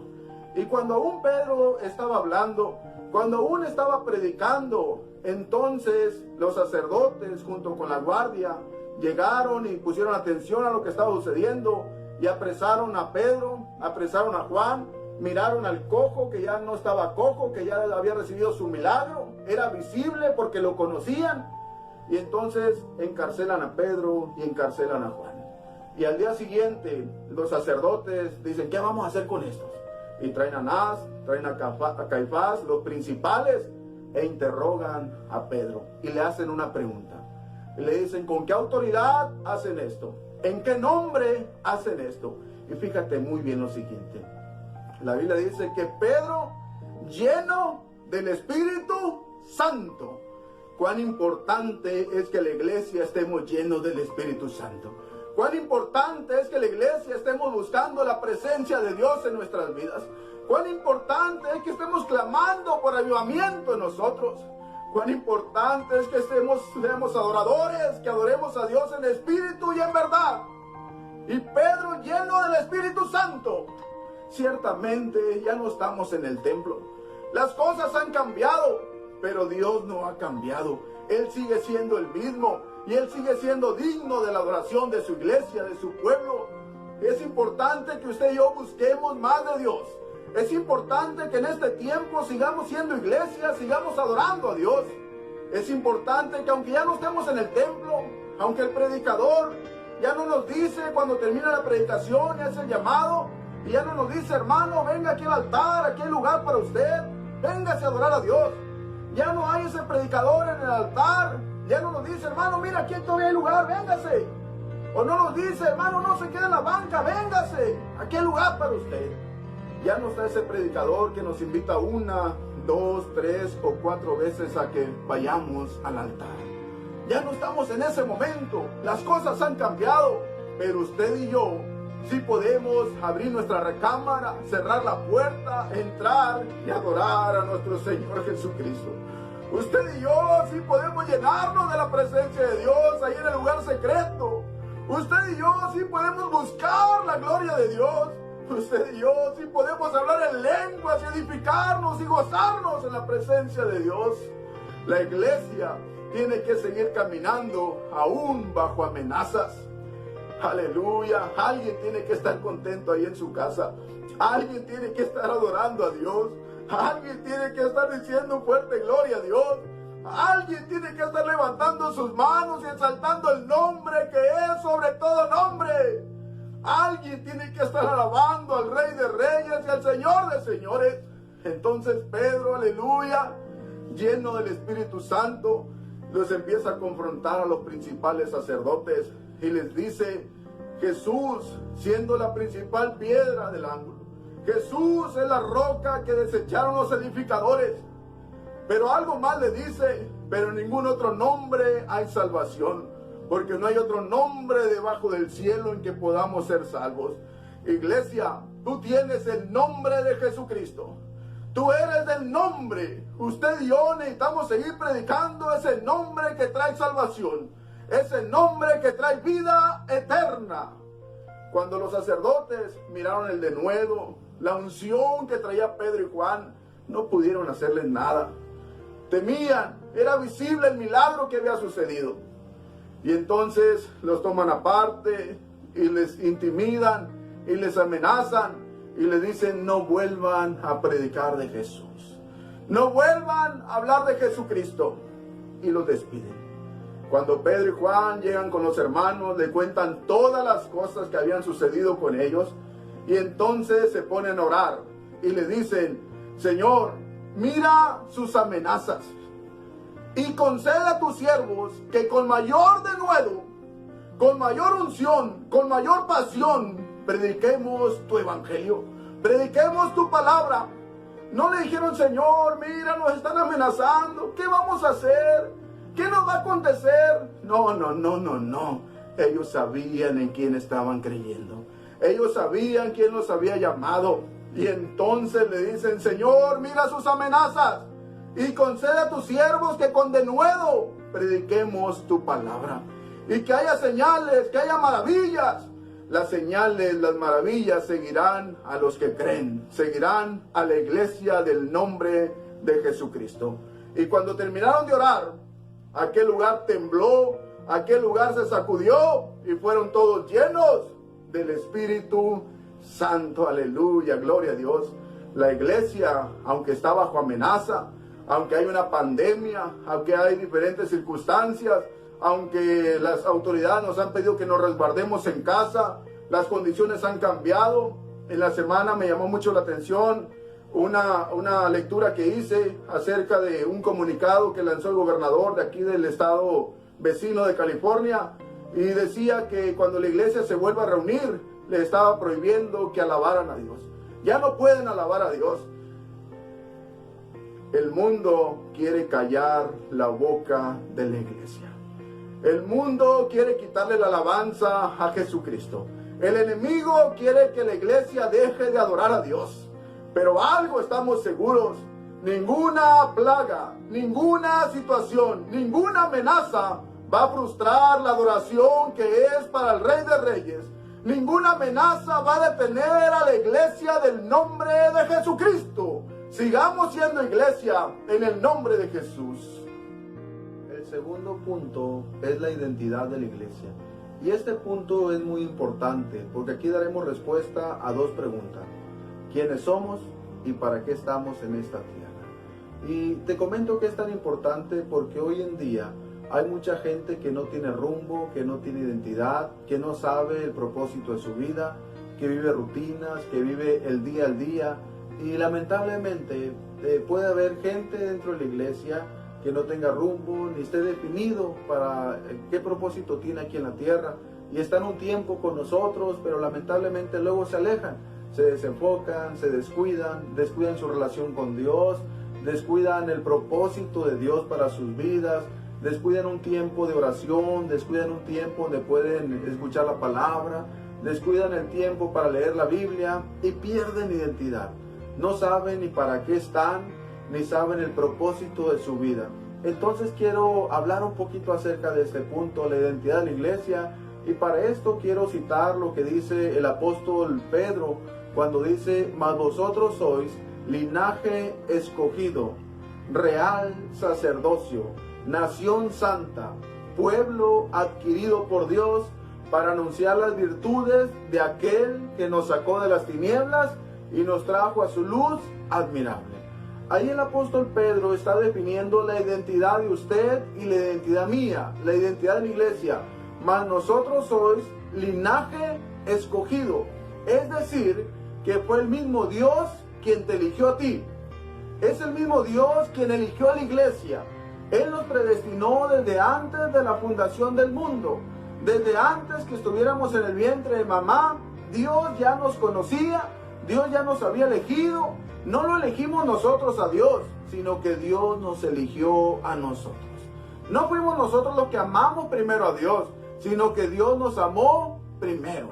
Y cuando aún Pedro estaba hablando, cuando aún estaba predicando, entonces los sacerdotes junto con la guardia llegaron y pusieron atención a lo que estaba sucediendo y apresaron a Pedro, apresaron a Juan Miraron al cojo que ya no estaba cojo, que ya había recibido su milagro. Era visible porque lo conocían. Y entonces encarcelan a Pedro y encarcelan a Juan. Y al día siguiente los sacerdotes dicen, ¿qué vamos a hacer con estos? Y traen a Anás, traen a Caifás, los principales, e interrogan a Pedro. Y le hacen una pregunta. Y le dicen, ¿con qué autoridad hacen esto? ¿En qué nombre hacen esto? Y fíjate muy bien lo siguiente. La Biblia dice que Pedro, lleno del Espíritu Santo. Cuán importante es que la iglesia estemos llenos del Espíritu Santo. Cuán importante es que la iglesia estemos buscando la presencia de Dios en nuestras vidas. Cuán importante es que estemos clamando por avivamiento en nosotros. Cuán importante es que seamos adoradores, que adoremos a Dios en espíritu y en verdad. Y Pedro, lleno del Espíritu Santo. Ciertamente ya no estamos en el templo. Las cosas han cambiado, pero Dios no ha cambiado. Él sigue siendo el mismo y Él sigue siendo digno de la adoración de su iglesia, de su pueblo. Es importante que usted y yo busquemos más de Dios. Es importante que en este tiempo sigamos siendo iglesia, sigamos adorando a Dios. Es importante que aunque ya no estemos en el templo, aunque el predicador ya no nos dice cuando termina la predicación, ya es el llamado, y ya no nos dice, hermano, venga aquí al altar, aquí hay lugar para usted, véngase a adorar a Dios. Ya no hay ese predicador en el altar, ya no nos dice, hermano, mira, aquí todavía hay lugar, véngase. O no nos dice, hermano, no se quede en la banca, véngase, aquí hay lugar para usted. Ya no está ese predicador que nos invita 1, 2, 3 o 4 veces a que vayamos al altar. Ya no estamos en ese momento, las cosas han cambiado, pero usted y yo sí podemos abrir nuestra recámara, cerrar la puerta, entrar y adorar a nuestro Señor Jesucristo. Usted y yo sí podemos llenarnos de la presencia de Dios ahí en el lugar secreto. Usted y yo sí podemos buscar la gloria de Dios. Usted y yo sí podemos hablar en lenguas y edificarnos y gozarnos en la presencia de Dios. La iglesia tiene que seguir caminando aún bajo amenazas. Aleluya. Alguien tiene que estar contento ahí en su casa. Alguien tiene que estar adorando a Dios. Alguien tiene que estar diciendo fuerte gloria a Dios. Alguien tiene que estar levantando sus manos y exaltando el nombre que es sobre todo nombre. Alguien tiene que estar alabando al Rey de Reyes y al Señor de Señores. Entonces Pedro, aleluya, lleno del Espíritu Santo, los empieza a confrontar a los principales sacerdotes y les dice, Jesús siendo la principal piedra del ángulo, Jesús es la roca que desecharon los edificadores. Pero algo más le dice, pero en ningún otro nombre hay salvación, porque no hay otro nombre debajo del cielo en que podamos ser salvos. Iglesia, tú tienes el nombre de Jesucristo. Tú eres del nombre. Usted y yo necesitamos seguir predicando ese nombre que trae salvación, ese nombre que trae vida eterna. Cuando los sacerdotes miraron el denuedo, la unción que traía Pedro y Juan, no pudieron hacerles nada. Temían, era visible el milagro que había sucedido. Y entonces los toman aparte y les intimidan y les amenazan y les dicen, no vuelvan a predicar de Jesús. No vuelvan a hablar de Jesucristo. Y los despiden. Cuando Pedro y Juan llegan con los hermanos, le cuentan todas las cosas que habían sucedido con ellos. Y entonces se ponen a orar y le dicen, Señor, mira sus amenazas y concede a tus siervos que con mayor denuedo, con mayor unción, con mayor pasión, prediquemos tu evangelio, prediquemos tu palabra. No le dijeron, Señor, mira, nos están amenazando, ¿qué vamos a hacer? ¿Qué nos va a acontecer? No. Ellos sabían en quién estaban creyendo. Ellos sabían quién los había llamado. Y entonces le dicen, Señor, mira sus amenazas y concede a tus siervos que con denuedo prediquemos tu palabra. Y que haya señales, que haya maravillas. Las señales, las maravillas seguirán a los que creen. Seguirán a la iglesia del nombre de Jesucristo. Y cuando terminaron de orar, aquel lugar tembló, aquel lugar se sacudió y fueron todos llenos del Espíritu Santo. Aleluya, gloria a Dios. La iglesia, aunque está bajo amenaza, aunque hay una pandemia, aunque hay diferentes circunstancias, aunque las autoridades nos han pedido que nos resguardemos en casa, las condiciones han cambiado. En la semana me llamó mucho la atención una lectura que hice acerca de un comunicado que lanzó el gobernador de aquí del estado vecino de California, y decía que cuando la iglesia se vuelva a reunir, le estaba prohibiendo que alabaran a Dios. Ya no pueden alabar a Dios. El mundo quiere callar la boca de la iglesia. El mundo quiere quitarle la alabanza a Jesucristo. El enemigo quiere que la iglesia deje de adorar a Dios. Pero algo estamos seguros: ninguna plaga, ninguna situación, ninguna amenaza va a frustrar la adoración que es para el Rey de Reyes. Ninguna amenaza va a detener a la iglesia del nombre de Jesucristo. Sigamos siendo iglesia en el nombre de Jesús. El segundo punto es la identidad de la iglesia. Y este punto es muy importante porque aquí daremos respuesta a dos preguntas: ¿quiénes somos y para qué estamos en esta tierra? Y te comento que es tan importante porque hoy en día hay mucha gente que no tiene rumbo, que no tiene identidad, que no sabe el propósito de su vida, que vive rutinas, que vive el día al día. Y lamentablemente puede haber gente dentro de la iglesia que no tenga rumbo, ni esté definido para qué propósito tiene aquí en la tierra. Y están un tiempo con nosotros, pero lamentablemente luego se alejan, se desenfocan, se descuidan su relación con Dios, descuidan el propósito de Dios para sus vidas, descuidan un tiempo de oración, descuidan un tiempo donde pueden escuchar la palabra, descuidan el tiempo para leer la Biblia y pierden identidad. No saben ni para qué están, ni saben el propósito de su vida. Entonces quiero hablar un poquito acerca de este punto, la identidad de la iglesia, y para esto quiero citar lo que dice el apóstol Pedro cuando dice: mas vosotros sois linaje escogido, real sacerdocio, nación santa, pueblo adquirido por Dios, para anunciar las virtudes de aquel que nos sacó de las tinieblas y nos trajo a su luz admirable. Ahí el apóstol Pedro está definiendo la identidad de usted y la identidad mía, la identidad de la iglesia. Mas nosotros sois linaje escogido, es decir, que fue el mismo Dios quien te eligió a ti. Es el mismo Dios quien eligió a la iglesia. Él nos predestinó desde antes de la fundación del mundo. Desde antes que estuviéramos en el vientre de mamá, Dios ya nos conocía, Dios ya nos había elegido. No lo elegimos nosotros a Dios, sino que Dios nos eligió a nosotros. No fuimos nosotros los que amamos primero a Dios, sino que Dios nos amó primero.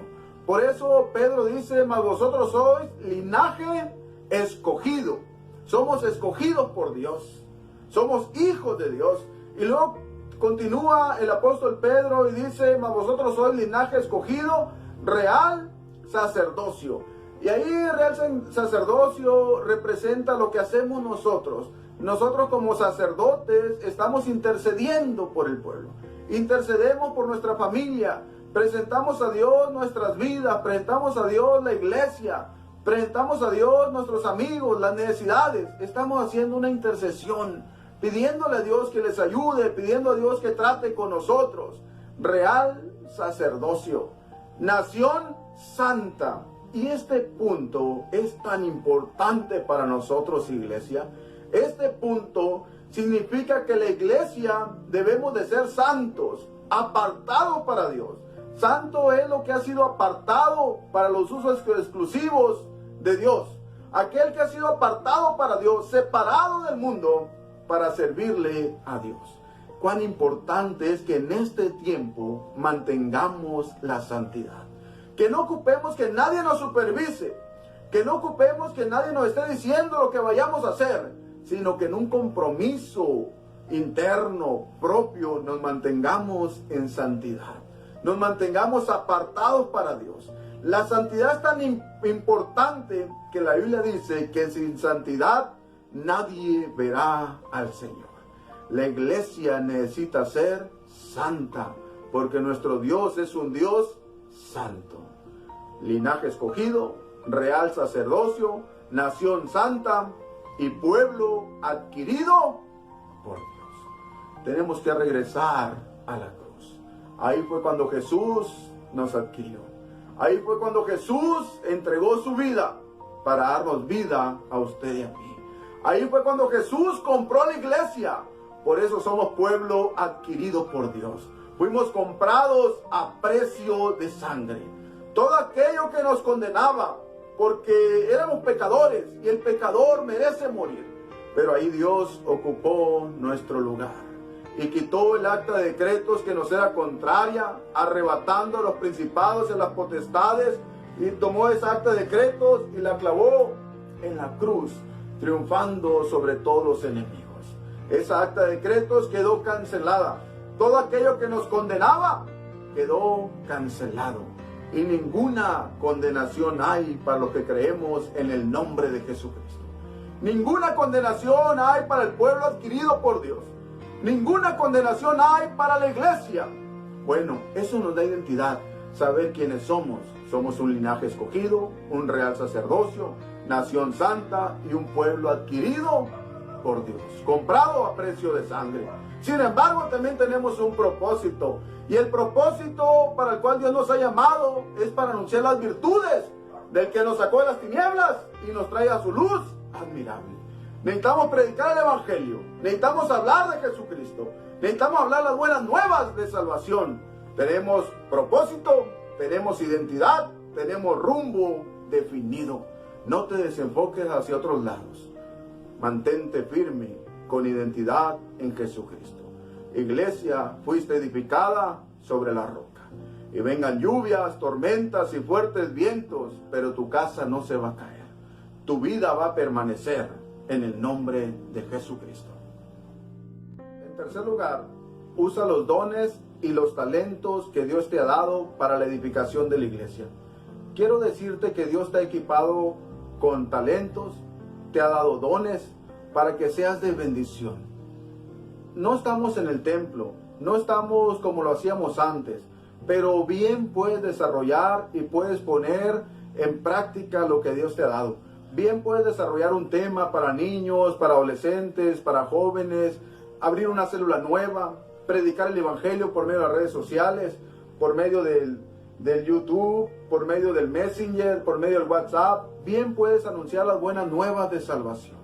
Por eso Pedro dice: mas vosotros sois linaje escogido. Somos escogidos por Dios. Somos hijos de Dios. Y luego continúa el apóstol Pedro y dice: mas vosotros sois linaje escogido, real sacerdocio. Y ahí real sacerdocio representa lo que hacemos nosotros. Nosotros como sacerdotes estamos intercediendo por el pueblo. Intercedemos por nuestra familia. Presentamos a Dios nuestras vidas. Presentamos a Dios la iglesia. Presentamos a Dios nuestros amigos, las necesidades. Estamos haciendo una intercesión, pidiéndole a Dios que les ayude, pidiendo a Dios que trate con nosotros. Real sacerdocio, nación santa. Y este punto es tan importante para nosotros, iglesia. Este punto significa que la iglesia debemos de ser santos, apartados para Dios. Santo es lo que ha sido apartado para los usos exclusivos de Dios. Aquel que ha sido apartado para Dios, separado del mundo para servirle a Dios. Cuán importante es que en este tiempo mantengamos la santidad. Que no ocupemos que nadie nos supervise, que no ocupemos que nadie nos esté diciendo lo que vayamos a hacer, sino que en un compromiso interno, propio, nos mantengamos en santidad, nos mantengamos apartados para Dios. La santidad es tan importante que la Biblia dice que sin santidad nadie verá al Señor. La iglesia necesita ser santa, porque nuestro Dios es un Dios santo. Linaje escogido, real sacerdocio, nación santa y pueblo adquirido por Dios. Tenemos que regresar a la cruz. Ahí fue cuando Jesús nos adquirió. Ahí fue cuando Jesús entregó su vida para darnos vida a usted y a mí. Ahí fue cuando Jesús compró la iglesia. Por eso somos pueblo adquirido por Dios. Fuimos comprados a precio de sangre. Todo aquello que nos condenaba, porque éramos pecadores y el pecador merece morir. Pero ahí Dios ocupó nuestro lugar y quitó el acta de decretos que nos era contraria, arrebatando a los principados y a las potestades, y tomó esa acta de decretos y la clavó en la cruz, triunfando sobre todos los enemigos. Esa acta de decretos quedó cancelada. Todo aquello que nos condenaba quedó cancelado. Y ninguna condenación hay para los que creemos en el nombre de Jesucristo. Ninguna condenación hay para el pueblo adquirido por Dios. Ninguna condenación hay para la iglesia. Bueno, eso nos da identidad, saber quiénes somos. Somos un linaje escogido, un real sacerdocio, nación santa y un pueblo adquirido por Dios, comprado a precio de sangre. Sin embargo, también tenemos un propósito. Y el propósito para el cual Dios nos ha llamado es para anunciar las virtudes del que nos sacó de las tinieblas y nos trae a su luz admirable. Necesitamos predicar el evangelio. Necesitamos hablar de Jesucristo. Necesitamos hablar las buenas nuevas de salvación. Tenemos propósito, tenemos identidad, tenemos rumbo definido. No te desenfoques hacia otros lados. Mantente firme con identidad en Jesucristo. Iglesia, fuiste edificada sobre la roca. Y vengan lluvias, tormentas y fuertes vientos, pero tu casa no se va a caer. Tu vida va a permanecer en el nombre de Jesucristo. En tercer lugar, usa los dones y los talentos que Dios te ha dado para la edificación de la iglesia. Quiero decirte que Dios te ha equipado con talentos, te ha dado dones para que seas de bendición. No estamos en el templo, no estamos como lo hacíamos antes, pero bien puedes desarrollar y puedes poner en práctica lo que Dios te ha dado. Bien puedes desarrollar un tema para niños, para adolescentes, para jóvenes, abrir una célula nueva, predicar el evangelio por medio de las redes sociales, por medio del YouTube, por medio del Messenger, por medio del WhatsApp. Bien puedes anunciar las buenas nuevas de salvación.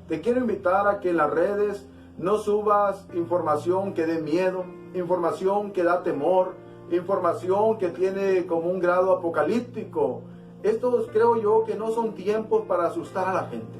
Te quiero invitar a que en las redes no subas información que dé miedo, información que da temor, información que tiene como un grado apocalíptico. Estos creo yo que no son tiempos para asustar a la gente.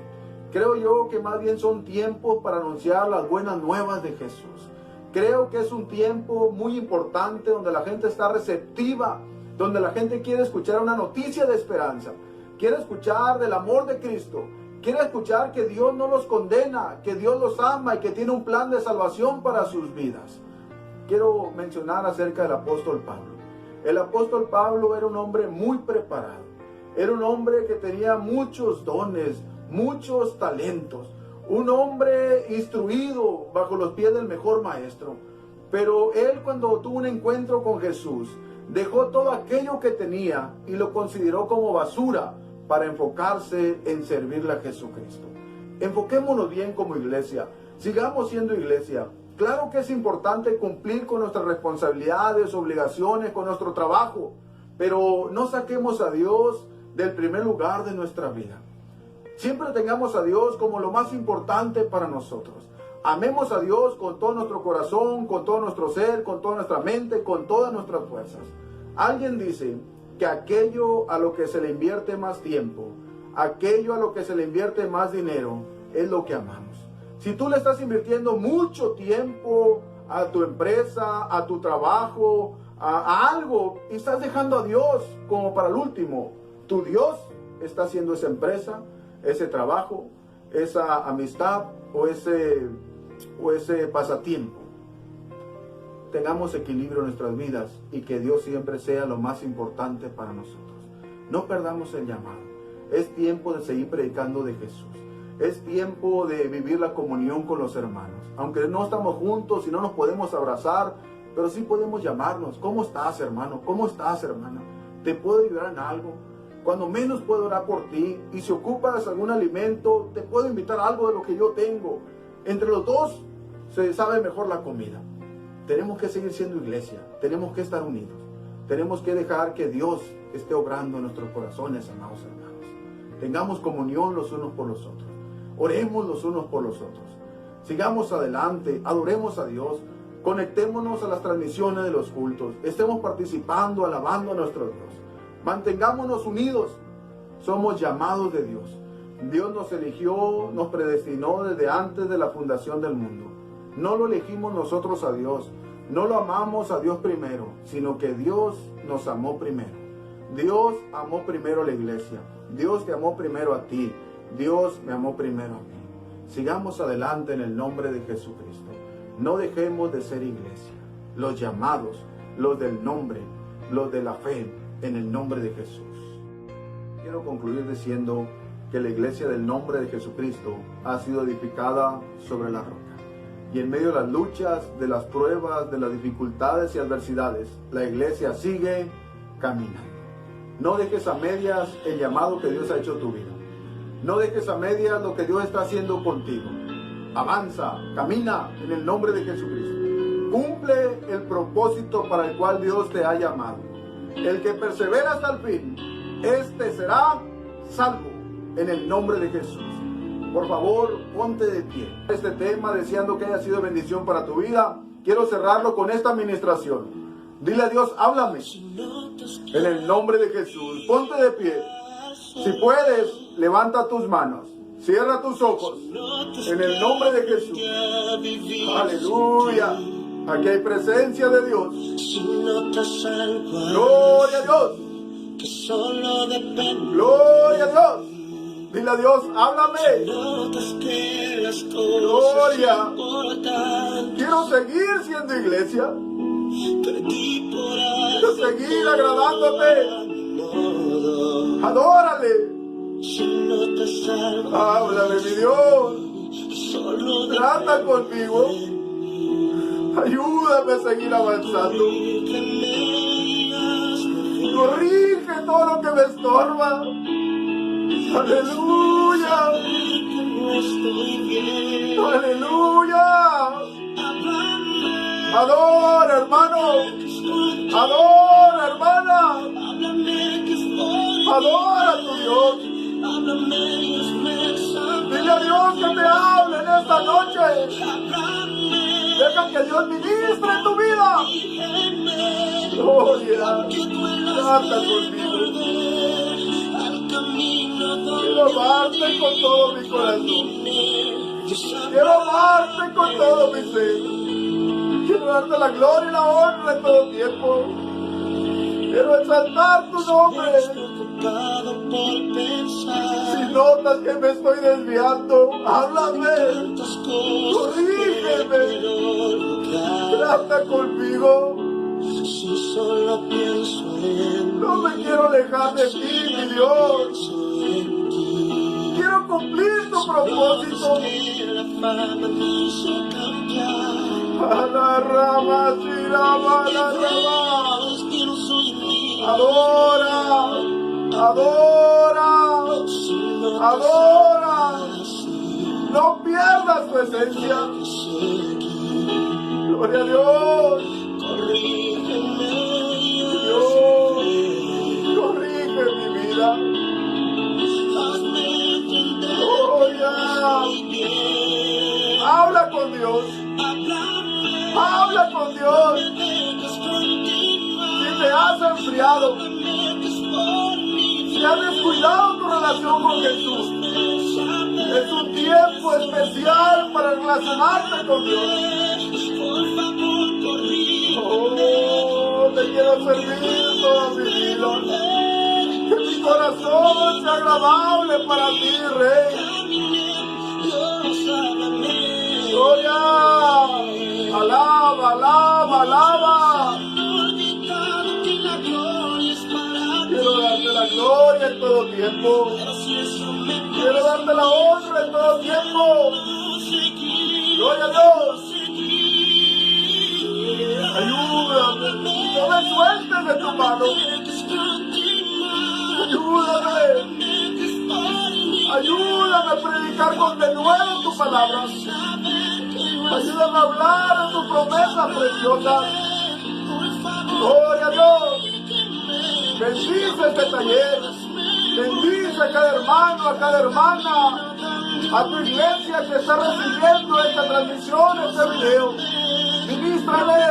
Creo yo que más bien son tiempos para anunciar las buenas nuevas de Jesús. Creo que es un tiempo muy importante donde la gente está receptiva, donde la gente quiere escuchar una noticia de esperanza, quiere escuchar del amor de Cristo, quiere escuchar que Dios no los condena, que Dios los ama y que tiene un plan de salvación para sus vidas. Quiero mencionar acerca del apóstol Pablo. El apóstol Pablo era un hombre muy preparado. Era un hombre que tenía muchos dones, muchos talentos. Un hombre instruido bajo los pies del mejor maestro. Pero él, cuando tuvo un encuentro con Jesús, dejó todo aquello que tenía y lo consideró como basura para enfocarse en servirle a Jesucristo. Enfoquémonos bien como iglesia. Sigamos siendo iglesia. Claro que es importante cumplir con nuestras responsabilidades, obligaciones, con nuestro trabajo. Pero no saquemos a Dios del primer lugar de nuestra vida. Siempre tengamos a Dios como lo más importante para nosotros. Amemos a Dios con todo nuestro corazón, con todo nuestro ser, con toda nuestra mente, con todas nuestras fuerzas. Alguien dice que aquello a lo que se le invierte más tiempo, aquello a lo que se le invierte más dinero, es lo que amamos. Si tú le estás invirtiendo mucho tiempo a tu empresa, a tu trabajo, a algo, y estás dejando a Dios como para el último, tu Dios está haciendo esa empresa, ese trabajo, esa amistad o ese pasatiempo. Tengamos equilibrio en nuestras vidas y que Dios siempre sea lo más importante para nosotros. No perdamos el llamado. Es tiempo de seguir predicando de Jesús. Es tiempo de vivir la comunión con los hermanos. Aunque no estamos juntos y no nos podemos abrazar, pero sí podemos llamarnos. ¿Cómo estás, hermano? ¿Cómo estás, hermana? ¿Te puedo ayudar en algo? Cuando menos puedo orar por ti, y si ocupas algún alimento, te puedo invitar algo de lo que yo tengo. Entre los dos se sabe mejor la comida. Tenemos que seguir siendo iglesia, tenemos que estar unidos, tenemos que dejar que Dios esté obrando en nuestros corazones, amados hermanos. Tengamos comunión los unos por los otros, oremos los unos por los otros, sigamos adelante, adoremos a Dios, conectémonos a las transmisiones de los cultos, estemos participando, alabando a nuestro Dios, mantengámonos unidos, somos llamados de Dios. Dios nos eligió, nos predestinó desde antes de la fundación del mundo. No lo elegimos nosotros a Dios, no lo amamos a Dios primero, sino que Dios nos amó primero. Dios amó primero a la iglesia, Dios te amó primero a ti, Dios me amó primero a mí. Sigamos adelante en el nombre de Jesucristo. No dejemos de ser iglesia, los llamados, los del nombre, los de la fe, en el nombre de Jesús. Quiero concluir diciendo que la iglesia del nombre de Jesucristo ha sido edificada sobre la roca. Y en medio de las luchas, de las pruebas, de las dificultades y adversidades, la iglesia sigue caminando. No dejes a medias el llamado que Dios ha hecho a tu vida. No dejes a medias lo que Dios está haciendo contigo. Avanza, camina en el nombre de Jesucristo. Cumple el propósito para el cual Dios te ha llamado. El que persevera hasta el fin, este será salvo en el nombre de Jesús. Por favor, ponte de pie. Este tema, deseando que haya sido bendición para tu vida, quiero cerrarlo con esta administración. Dile a Dios, háblame. En el nombre de Jesús, ponte de pie. Si puedes, levanta tus manos. Cierra tus ojos. En el nombre de Jesús. Aleluya. Aquí hay presencia de Dios. Gloria a Dios. Gloria a Dios. Dile a Dios, háblame. Gloria. Quiero seguir siendo iglesia. Quiero seguir agradándote. Adórale. Háblame, mi Dios. Trata conmigo. Ayúdame a seguir avanzando. Corrige todo lo que me estorba. Aleluya. Aleluya. Adora, hermano. Adora, hermana. Adora a tu Dios. Dile a Dios que te hable en esta noche. Deja que Dios ministre en tu vida. Gloria. Trata conmigo. Quiero amarte con todo mi corazón. Quiero amarte con todo mi ser. Quiero darte la gloria y la honra en todo tiempo. Quiero exaltar tu nombre. Si notas que me estoy desviando, háblame. Corrígeme. Trata conmigo. No me quiero alejar de ti, mi Dios. Quiero cumplir tu propósito. A la rama, giraba la rama. Adora, adora, adora. No pierdas tu esencia. Gloria a Dios. Dios, corrige mi vida. Gloria. Habla con Dios. Habla con Dios. Si te has enfriado, si has descuidado tu relación con Jesús, es un tiempo especial para relacionarte con Dios. Oh, te quiero servir toda mi vida. Que mi corazón sea agradable para ti, Rey. Gloria. Alaba, alaba, alaba. Quiero darte la gloria en todo tiempo. Quiero darte la honra en todo tiempo. Gloria a Dios. Ayúdame. No me sueltes de tu mano. Ayúdame. predicar con denuedo tu palabra. Ayúdame a hablar de tus promesas preciosas. Gloria a Dios. Bendice este taller. Bendice a cada hermano, a cada hermana, a tu iglesia que está recibiendo esta transmisión, este video. Ministrale.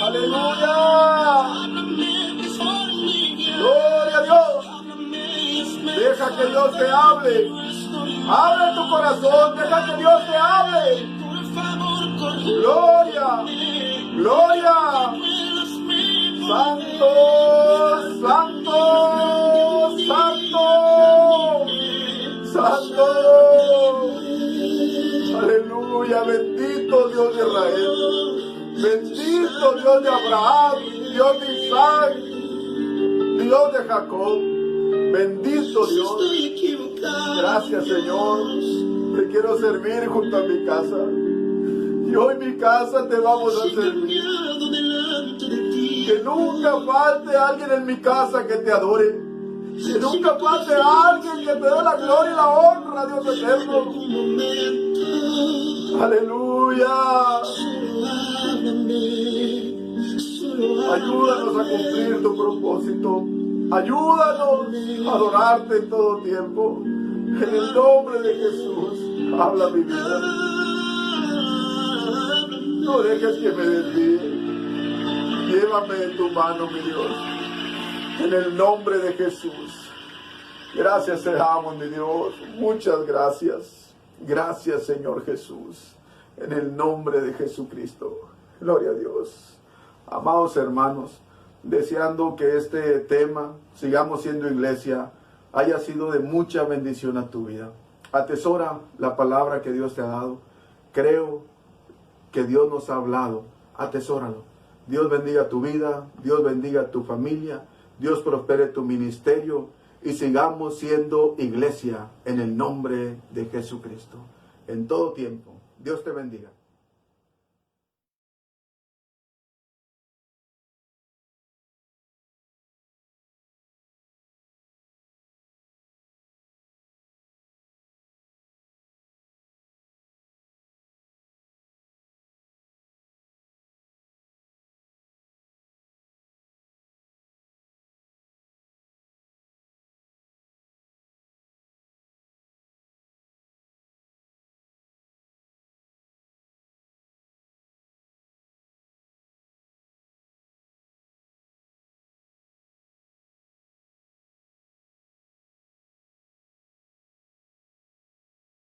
Aleluya. Gloria a Dios. Deja que Dios te hable. Abre tu corazón. Deja que Dios te hable. Gloria. Gloria. Santo, santo, santo, santo. Aleluya. Bendito Dios de Israel. Bendito Dios de Abraham. Dios de Isaac. Dios de Jacob. Bendito Dios. Gracias, Señor. Te quiero servir junto a mi casa. Y hoy mi casa te vamos a servir. Que nunca falte alguien en mi casa que te adore. Que nunca falte alguien que te dé la gloria y la honra, Dios eterno. Aleluya. Ayúdanos a cumplir tu propósito. Ayúdanos a adorarte en todo tiempo. En el nombre de Jesús, habla mi vida. No dejes que me desvíe. Llévame de tu mano, mi Dios. En el nombre de Jesús. Gracias te damos, mi Dios. Muchas gracias. Gracias, Señor Jesús. En el nombre de Jesucristo. Gloria a Dios. Amados hermanos, deseando que este tema, sigamos siendo iglesia, haya sido de mucha bendición a tu vida. Atesora la palabra que Dios te ha dado. Creo que Dios nos ha hablado. Atesóralo. Dios bendiga tu vida. Dios bendiga tu familia. Dios prospere tu ministerio. Y sigamos siendo iglesia en el nombre de Jesucristo. En todo tiempo. Dios te bendiga.